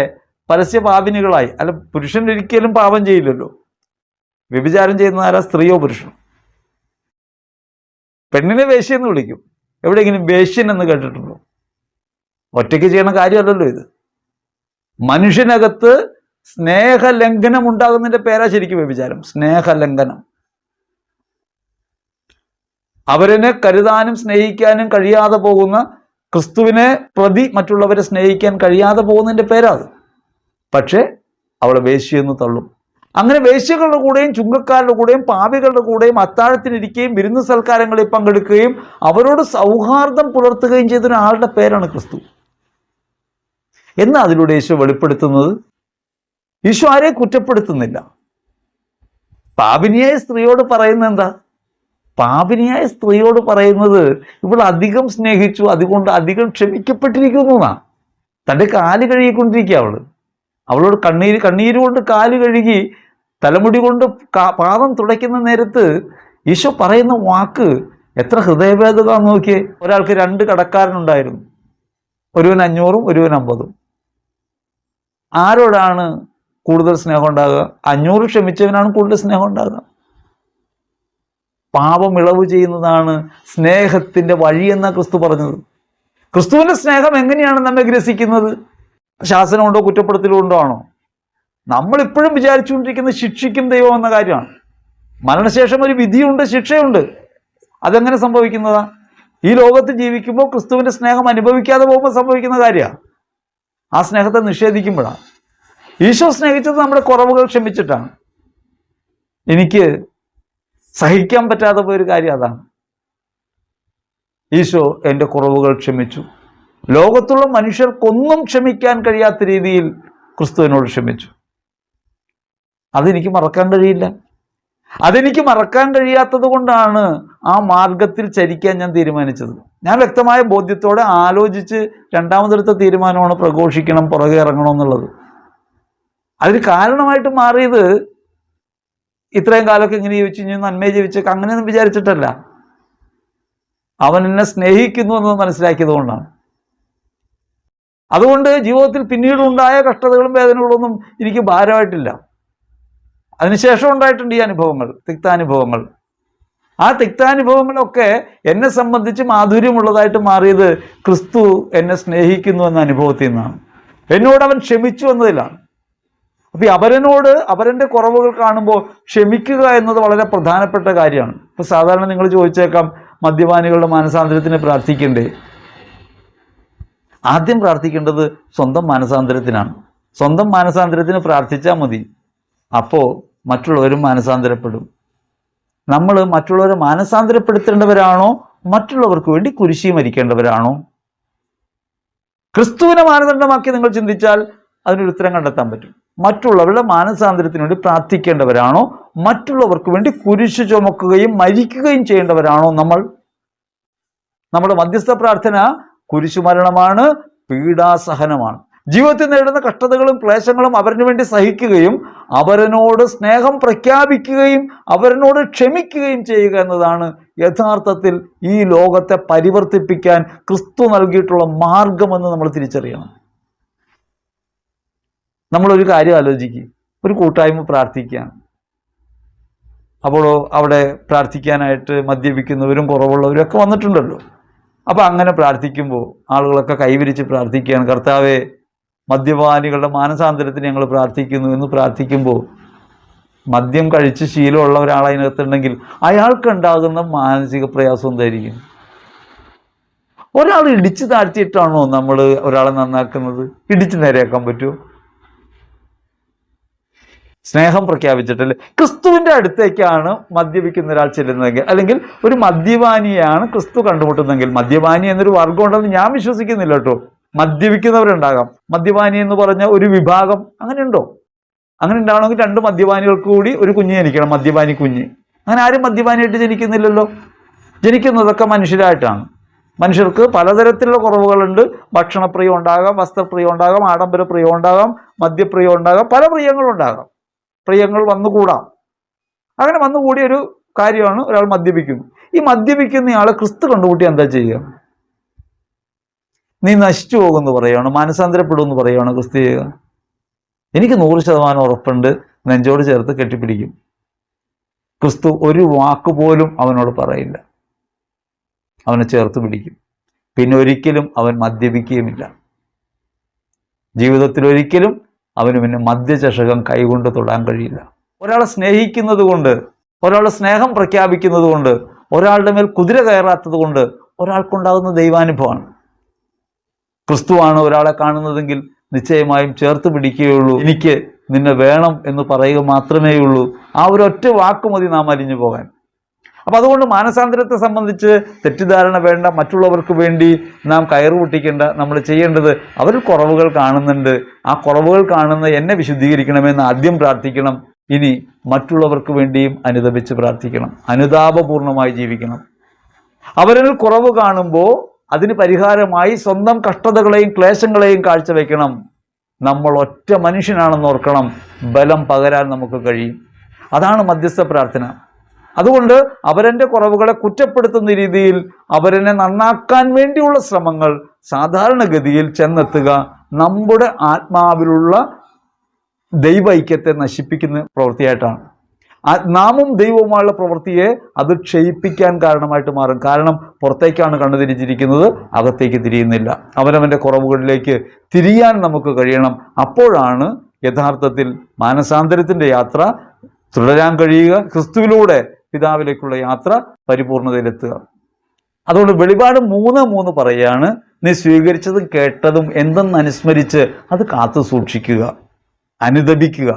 പരസ്യപാപിനികളായി. അല്ല, പുരുഷൻ ഒരിക്കലും പാപം ചെയ്യില്ലല്ലോ. വ്യഭിചാരം ചെയ്യുന്ന ആരാ? സ്ത്രീയോ പുരുഷനോ? പെണ്ണിനെ വേശ്യെന്ന് വിളിക്കും. എവിടെയെങ്കിലും വേശ്യൻ എന്ന് കേട്ടിട്ടുണ്ടോ? ഒറ്റയ്ക്ക് ചെയ്യണ കാര്യമല്ലല്ലോ ഇത്. മനുഷ്യനകത്ത് സ്നേഹലംഘനം ഉണ്ടാകുന്നതിന്റെ പേരാ ശരിക്കും വ്യഭിചാരം. സ്നേഹലംഘനം. അവരെ കരുതാനും സ്നേഹിക്കാനും കഴിയാതെ പോകുന്ന, ക്രിസ്തുവിനെ പ്രതി മറ്റുള്ളവരെ സ്നേഹിക്കാൻ കഴിയാതെ പോകുന്നതിന്റെ പേരാ അത്. പക്ഷേ അവളെ വേശ്യെന്ന് തള്ളും. അങ്ങനെ വേശ്യകളുടെ കൂടെയും ചുങ്കക്കാരുടെ കൂടെയും പാപികളുടെ കൂടെയും അത്താഴത്തിനിരിക്കുകയും വിരുന്ന് സൽക്കാരങ്ങളിൽ പങ്കെടുക്കുകയും അവരോട് സൗഹാർദ്ദം പുലർത്തുകയും ചെയ്ത ഒരാളുടെ പേരാണ് ക്രിസ്തു. എന്ന് അതിലൂടെ ഈശോ വെളിപ്പെടുത്തുന്നത്, ഈശോ ആരെയും കുറ്റപ്പെടുത്തുന്നില്ല. പാപിനിയായ സ്ത്രീയോട് പറയുന്നത് എന്താ? പാപിനിയായ സ്ത്രീയോട് പറയുന്നത് ഇവൾ അധികം സ്നേഹിച്ചു, അതുകൊണ്ട് അധികം ക്ഷമിക്കപ്പെട്ടിരിക്കുന്നു എന്നാണ്. തൻ്റെ കാല് കഴുകിക്കൊണ്ടിരിക്കുക അവളോട് കണ്ണീര് കൊണ്ട് കാല് കഴുകി തലമുടി കൊണ്ട് പാദം തുടയ്ക്കുന്ന നേരത്ത് ഈശോ പറയുന്ന വാക്ക് എത്ര ഹൃദയഭേദക നോക്കിയേ. ഒരാൾക്ക് 2 കടക്കാരനുണ്ടായിരുന്നു, ഒരുവൻ 500 ഒരുവൻ 50. ആരോടാണ് കൂടുതൽ സ്നേഹം ഉണ്ടാകുക? 500 ക്ഷമിച്ചവനാണ് കൂടുതൽ സ്നേഹം ഉണ്ടാകുക. പാപം ഇളവ് ചെയ്യുന്നതാണ് സ്നേഹത്തിന്റെ വഴി എന്നാണ് ക്രിസ്തു പറഞ്ഞത്. ക്രിസ്തുവിന്റെ സ്നേഹം എങ്ങനെയാണ് നമ്മെ ഗ്രസിക്കുന്നത്? ശാസനം കൊണ്ടോ കുറ്റപ്പെടുത്തലുകൊണ്ടോ ആണോ? നമ്മളിപ്പോഴും വിചാരിച്ചുകൊണ്ടിരിക്കുന്ന ശിക്ഷിക്കും ദൈവം എന്ന കാര്യമാണ്. മരണശേഷം ഒരു വിധിയുണ്ട്, ശിക്ഷയുണ്ട്. അതെങ്ങനെ സംഭവിക്കുന്നതാ? ഈ ലോകത്ത് ജീവിക്കുമ്പോൾ ക്രിസ്തുവിന്റെ സ്നേഹം അനുഭവിക്കാതെ പോകുമ്പോൾ സംഭവിക്കുന്ന കാര്യമാണ്. ആ സ്നേഹത്തെ നിഷേധിക്കുമ്പോഴാണ്. ഈശോ സ്നേഹിച്ചത് നമ്മുടെ കുറവുകൾ ക്ഷമിച്ചിട്ടാണ്. എനിക്ക് സഹിക്കാൻ പറ്റാതെ പോയൊരു കാര്യം അതാണ്. ഈശോ എൻ്റെ കുറവുകൾ ക്ഷമിച്ചു. ലോകത്തുള്ള മനുഷ്യർക്കൊന്നും ക്ഷമിക്കാൻ കഴിയാത്ത രീതിയിൽ ക്രിസ്തുവിനോട് ക്ഷമിച്ചു. അതെനിക്ക് മറക്കാൻ കഴിയില്ല. അതെനിക്ക് മറക്കാൻ കഴിയാത്തത് കൊണ്ടാണ് ആ മാർഗത്തിൽ ചരിക്കാൻ ഞാൻ തീരുമാനിച്ചത്. ഞാൻ വ്യക്തമായ ബോധ്യത്തോടെ ആലോചിച്ച് രണ്ടാമതെടുത്ത തീരുമാനമാണ് പ്രഘോഷിക്കണം, പുറകെ ഇറങ്ങണമെന്നുള്ളത്. അതിന് കാരണമായിട്ട് മാറിയത് ഇത്രയും കാലമൊക്കെ ഇങ്ങനെ ജീവിച്ചു, ഇനി നന്മയെ ജീവിച്ചൊക്കെ അങ്ങനെയൊന്നും വിചാരിച്ചിട്ടല്ല. അവൻ എന്നെ സ്നേഹിക്കുന്നു എന്നത് മനസ്സിലാക്കിയത് കൊണ്ടാണ്. അതുകൊണ്ട് ജീവിതത്തിൽ പിന്നീടുണ്ടായ കഷ്ടതകളും വേദനകളൊന്നും എനിക്ക് ഭാരമായിട്ടില്ല. അതിനുശേഷം ഉണ്ടായിട്ടുണ്ട് ഈ അനുഭവങ്ങൾ, തിക്താനുഭവങ്ങൾ. ആ തിക്താനുഭവങ്ങളൊക്കെ എന്നെ സംബന്ധിച്ച് മാധുര്യമുള്ളതായിട്ട് മാറിയത് ക്രിസ്തു എന്നെ സ്നേഹിക്കുന്നു എന്ന അനുഭവത്തിൽ നിന്നാണ്. എന്നോട് അവൻ ക്ഷമിച്ചു എന്നതിലാണ്. അപ്പം അവരനോട് അവരൻ്റെ കുറവുകൾ കാണുമ്പോൾ ക്ഷമിക്കുക എന്നത് വളരെ പ്രധാനപ്പെട്ട കാര്യമാണ്. ഇപ്പം സാധാരണ നിങ്ങൾ ചോദിച്ചേക്കാം, മദ്യപാനികളുടെ മാനസാന്തരത്തിന് പ്രാർത്ഥിക്കണ്ടേ? ആദ്യം പ്രാർത്ഥിക്കേണ്ടത് സ്വന്തം മാനസാന്തരത്തിനാണ്. സ്വന്തം മാനസാന്തരത്തിന് പ്രാർത്ഥിച്ചാൽ മതി. അപ്പോൾ മറ്റുള്ളവരും മാനസാന്തരപ്പെടും. നമ്മൾ മറ്റുള്ളവരെ മാനസാന്തരപ്പെടുത്തേണ്ടവരാണോ, മറ്റുള്ളവർക്ക് വേണ്ടി കുരിശി മരിക്കേണ്ടവരാണോ? ക്രിസ്തുവിനെ മാനദണ്ഡമാക്കി നിങ്ങൾ ചിന്തിച്ചാൽ അതിനൊരു ഉത്തരം കണ്ടെത്താൻ പറ്റും. മറ്റുള്ളവരുടെ മാനസാന്തരത്തിന് വേണ്ടി പ്രാർത്ഥിക്കേണ്ടവരാണോ, മറ്റുള്ളവർക്ക് വേണ്ടി കുരിശ് ചുമക്കുകയും മരിക്കുകയും ചെയ്യേണ്ടവരാണോ നമ്മൾ? നമ്മുടെ മധ്യസ്ഥ പ്രാർത്ഥന കുരിശുമരണമാണ്, പീഡാസഹനമാണ്. ജീവിതത്തിൽ നേരിടുന്ന കഷ്ടതകളും ക്ലേശങ്ങളും അവരിനു വേണ്ടി സഹിക്കുകയും അവരനോട് സ്നേഹം പ്രഖ്യാപിക്കുകയും അവരനോട് ക്ഷമിക്കുകയും ചെയ്യുക എന്നതാണ് യഥാർത്ഥത്തിൽ ഈ ലോകത്തെ പരിവർത്തിപ്പിക്കാൻ ക്രിസ്തു നൽകിയിട്ടുള്ള മാർഗമെന്ന് നമ്മൾ തിരിച്ചറിയണം. നമ്മളൊരു കാര്യം ആലോചിക്കുക, ഒരു കൂട്ടായ്മ പ്രാർത്ഥിക്കുകയാണ്. അപ്പോൾ അവിടെ പ്രാർത്ഥിക്കാനായിട്ട് മദ്യപിക്കുന്നവരും കുറവുള്ളവരും ഒക്കെ വന്നിട്ടുണ്ടല്ലോ. അപ്പോൾ അങ്ങനെ പ്രാർത്ഥിക്കുമ്പോൾ ആളുകളൊക്കെ കൈവിരിച്ച് പ്രാർത്ഥിക്കുകയാണ്, കർത്താവേ മദ്യപാനികളുടെ മാനസാന്തരത്തിന് ഞങ്ങൾ പ്രാർത്ഥിക്കുന്നു എന്ന് പ്രാർത്ഥിക്കുമ്പോൾ മദ്യം കഴിച്ച് ശീലമുള്ള ഒരാൾ അതിനകത്തുണ്ടെങ്കിൽ അയാൾക്കുണ്ടാകുന്ന മാനസിക പ്രയാസം എന്തായിരിക്കും? ഒരാൾ ഇടിച്ച് താഴ്ത്തിയിട്ടാണോ നമ്മൾ ഒരാളെ നന്നാക്കുന്നത്? ഇടിച്ച് നേരെയാക്കാൻ പറ്റുമോ? സ്നേഹം പ്രഖ്യാപിച്ചിട്ടല്ലേ? ക്രിസ്തുവിൻ്റെ അടുത്തേക്കാണ് മദ്യപിക്കുന്ന ഒരാൾ ചെല്ലുന്നതെങ്കിൽ, അല്ലെങ്കിൽ ഒരു മദ്യപാനിയാണ് ക്രിസ്തു കണ്ടുമുട്ടുന്നതെങ്കിൽ, മദ്യപാനി എന്നൊരു വർഗം ഉണ്ടെന്ന് ഞാൻ വിശ്വസിക്കുന്നില്ല കേട്ടോ. മദ്യപിക്കുന്നവരുണ്ടാകാം. മദ്യപാനി എന്ന് പറഞ്ഞ ഒരു വിഭാഗം അങ്ങനെ ഉണ്ടോ? അങ്ങനെ ഉണ്ടാവണമെങ്കിൽ 2 മദ്യപാനികൾക്ക് കൂടി ഒരു കുഞ്ഞ് ജനിക്കണം, മദ്യപാനി കുഞ്ഞ്. അങ്ങനെ ആരും മദ്യപാനിയായിട്ട് ജനിക്കുന്നില്ലല്ലോ. ജനിക്കുന്നതൊക്കെ മനുഷ്യരായിട്ടാണ്. മനുഷ്യർക്ക് പലതരത്തിലുള്ള കുറവുകളുണ്ട്. ഭക്ഷണപ്രിയം ഉണ്ടാകാം, വസ്ത്രപ്രിയം ഉണ്ടാകാം, ആഡംബരപ്രിയം ഉണ്ടാകാം, മദ്യപ്രിയം ഉണ്ടാകാം, പല പ്രിയങ്ങളുണ്ടാകാം. പ്രിയങ്ങൾ വന്നുകൂടാം. അങ്ങനെ വന്നുകൂടിയ ഒരു കാര്യമാണ് ഒരാൾ മദ്യപിക്കുന്നു. ഈ മദ്യപിക്കുന്നയാളെ ക്രിസ്തു കണ്ടുകൂട്ടി എന്താ ചെയ്യുക? നീ നശിച്ചു പോകുമെന്ന് പറയുകയാണ്, മാനസാന്തരപ്പെടുമെന്ന് പറയുകയാണ് ക്രിസ്തു ചെയ്യുക? എനിക്ക് 100% ഉറപ്പുണ്ട്, നെഞ്ചോട് ചേർത്ത് കെട്ടിപ്പിടിക്കും. ക്രിസ്തു ഒരു വാക്ക് പോലും അവനോട് പറയില്ല, അവനെ ചേർത്ത് പിടിക്കും. പിന്നെ ഒരിക്കലും അവൻ മദ്യപിക്കുകയുമില്ല. ജീവിതത്തിൽ ഒരിക്കലും അവന് പിന്നെ മദ്യചഷകം കൈകൊണ്ട് തൊടാൻ കഴിയില്ല. ഒരാളെ സ്നേഹിക്കുന്നത് കൊണ്ട്, ഒരാളുടെ സ്നേഹം പ്രഖ്യാപിക്കുന്നത് കൊണ്ട്, ഒരാളുടെ മേൽ കുതിര കയറാത്തത് കൊണ്ട് ഒരാൾക്കുണ്ടാകുന്ന ദൈവാനുഭവമാണ്. ക്രിസ്തുവാണ് ഒരാളെ കാണുന്നതെങ്കിൽ നിശ്ചയമായും ചേർത്ത് പിടിക്കുകയുള്ളൂ. എനിക്ക് നിന്നെ വേണം എന്ന് പറയുക മാത്രമേ ഉള്ളൂ. ആ ഒരൊറ്റ വാക്ക് മതി നാം അലിഞ്ഞു പോകാൻ. അപ്പം അതുകൊണ്ട് മാനസാന്തരത്തെ സംബന്ധിച്ച് തെറ്റിദ്ധാരണ വേണ്ട. മറ്റുള്ളവർക്ക് വേണ്ടി നാം കയറ് പൊട്ടിക്കേണ്ട. നമ്മൾ ചെയ്യേണ്ടത്, അവരിൽ കുറവുകൾ കാണുന്നുണ്ട്, ആ കുറവുകൾ കാണുന്ന എന്നെ വിശുദ്ധീകരിക്കണമെന്ന് ആദ്യം പ്രാർത്ഥിക്കണം. ഇനി മറ്റുള്ളവർക്ക് വേണ്ടിയും അനുതപിച്ച് പ്രാർത്ഥിക്കണം. അനുതാപപൂർണമായി ജീവിക്കണം. അവരിൽ കുറവ് കാണുമ്പോൾ അതിന് പരിഹാരമായി സ്വന്തം കഷ്ടതകളെയും ക്ലേശങ്ങളെയും കാഴ്ചവെക്കണം. നമ്മൾ ഒറ്റ മനുഷ്യനാണെന്ന് ഓർക്കണം. ബലം പകരാൻ നമുക്ക് കഴിയും. അതാണ് മധ്യസ്ഥ പ്രാർത്ഥന. അതുകൊണ്ട് അവരെൻ്റെ കുറവുകളെ കുറ്റപ്പെടുത്തുന്ന രീതിയിൽ അവരെന്നെ നന്നാക്കാൻ വേണ്ടിയുള്ള ശ്രമങ്ങൾ സാധാരണഗതിയിൽ ചെന്നെത്തുക നമ്മുടെ ആത്മാവിലുള്ള ദൈവൈക്യത്തെ നശിപ്പിക്കുന്ന പ്രവൃത്തിയായിട്ടാണ്. നാമും ദൈവവുമായുള്ള പ്രവൃത്തിയെ അത് ക്ഷയിപ്പിക്കാൻ കാരണമായിട്ട് മാറും. കാരണം പുറത്തേക്കാണ് കണ്ണു തിരിച്ചിരിക്കുന്നത്, അകത്തേക്ക് തിരിയുന്നില്ല. അവനവൻ്റെ കുറവുകളിലേക്ക് തിരിയാൻ നമുക്ക് കഴിയണം. അപ്പോഴാണ് യഥാർത്ഥത്തിൽ മാനസാന്തരത്തിൻ്റെ യാത്ര തുടരാൻ കഴിയുക. ക്രിസ്തുവിലൂടെ പിതാവിലേക്കുള്ള യാത്ര പരിപൂർണതയിലെത്തുക. അതുകൊണ്ട് വെളിപാട് 3:3 പറയുകയാണ്, നീ സ്വീകരിച്ചതും കേട്ടതും എന്തെന്ന് അനുസ്മരിച്ച് അത് കാത്തു സൂക്ഷിക്കുക, അനുദപിക്കുക.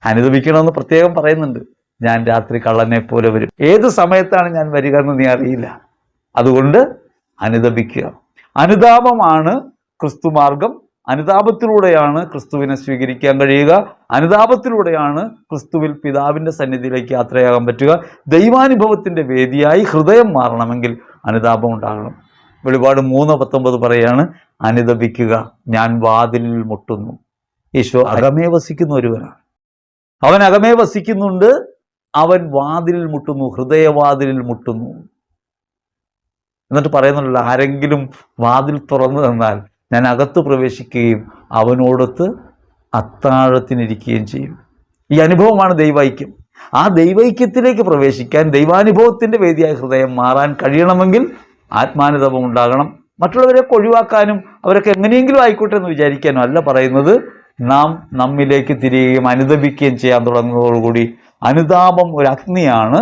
അനുദപിക്കണമെന്ന് പ്രത്യേകം പറയുന്നുണ്ട്. ഞാൻ രാത്രി കള്ളനെ പോലെ വരും. ഏത് സമയത്താണ് ഞാൻ വരിക എന്ന് നീ അറിയില്ല. അതുകൊണ്ട് അനുദപിക്കുക. അനുതാപമാണ് ക്രിസ്തുമാർഗം. അനുതാപത്തിലൂടെയാണ് ക്രിസ്തുവിനെ സ്വീകരിക്കാൻ കഴിയുക. അനുതാപത്തിലൂടെയാണ് ക്രിസ്തുവിൽ പിതാവിൻ്റെ സന്നിധിയിലേക്ക് യാത്രയാകാൻ പറ്റുക. ദൈവാനുഭവത്തിൻ്റെ വേദിയായി ഹൃദയം മാറണമെങ്കിൽ അനുതാപം ഉണ്ടാകണം. വെളിപാട് 3:19 പറയാണ്, അനുദപിക്കുക, ഞാൻ വാതിലിൽ മുട്ടുന്നു. ഈശോ അകമേ വസിക്കുന്ന ഒരുവനാണ്. അവൻ അകമേ വസിക്കുന്നുണ്ട്. അവൻ വാതിലിൽ മുട്ടുന്നു, ഹൃദയവാതിലിൽ മുട്ടുന്നു. എന്നിട്ട് പറയുന്നുണ്ടല്ലോ, ആരെങ്കിലും വാതിൽ തുറന്നു തന്നാൽ ഞാൻ അകത്ത് പ്രവേശിക്കുകയും അവനോടൊത്ത് അത്താഴത്തിനിരിക്കുകയും ചെയ്യും. ഈ അനുഭവമാണ് ദൈവൈക്യം. ആ ദൈവൈക്യത്തിലേക്ക് പ്രവേശിക്കാൻ, ദൈവാനുഭവത്തിൻ്റെ വേദിയായ ഹൃദയം മാറാൻ കഴിയണമെങ്കിൽ ആത്മാനുതാപം ഉണ്ടാകണം. മറ്റുള്ളവരെ ഒഴിവാക്കാനും അവരൊക്കെ എങ്ങനെയെങ്കിലും ആയിക്കോട്ടെ എന്ന് വിചാരിക്കാനും അല്ല പറയുന്നത്. നാം നമ്മിലേക്ക് തിരിയുകയും അനുദപിക്കുകയും ചെയ്യാൻ തുടങ്ങുന്നതോടുകൂടി അനുതാപം ഒരു അഗ്നിയാണ്.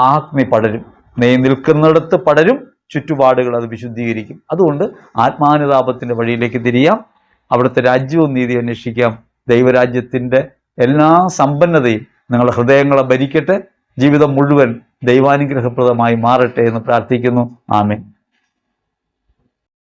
ആ അഗ്നി പടരും, നീ നിൽക്കുന്നിടത്ത് പടരും, ചുറ്റുപാടുകൾ അത് വിശുദ്ധീകരിക്കും. അതുകൊണ്ട് ആത്മാനുതാപത്തിൻ്റെ വഴിയിലേക്ക് തിരിയാം. അവിടുത്തെ രാജ്യവും നീതി അന്വേഷിക്കാം. ദൈവരാജ്യത്തിൻ്റെ എല്ലാ സമ്പന്നതയും നിങ്ങളുടെ ഹൃദയങ്ങളെ ഭരിക്കട്ടെ. ജീവിതം മുഴുവൻ ദൈവാനുഗ്രഹപ്രദമായി മാറട്ടെ എന്ന് പ്രാർത്ഥിക്കുന്നു. ആമേൻ.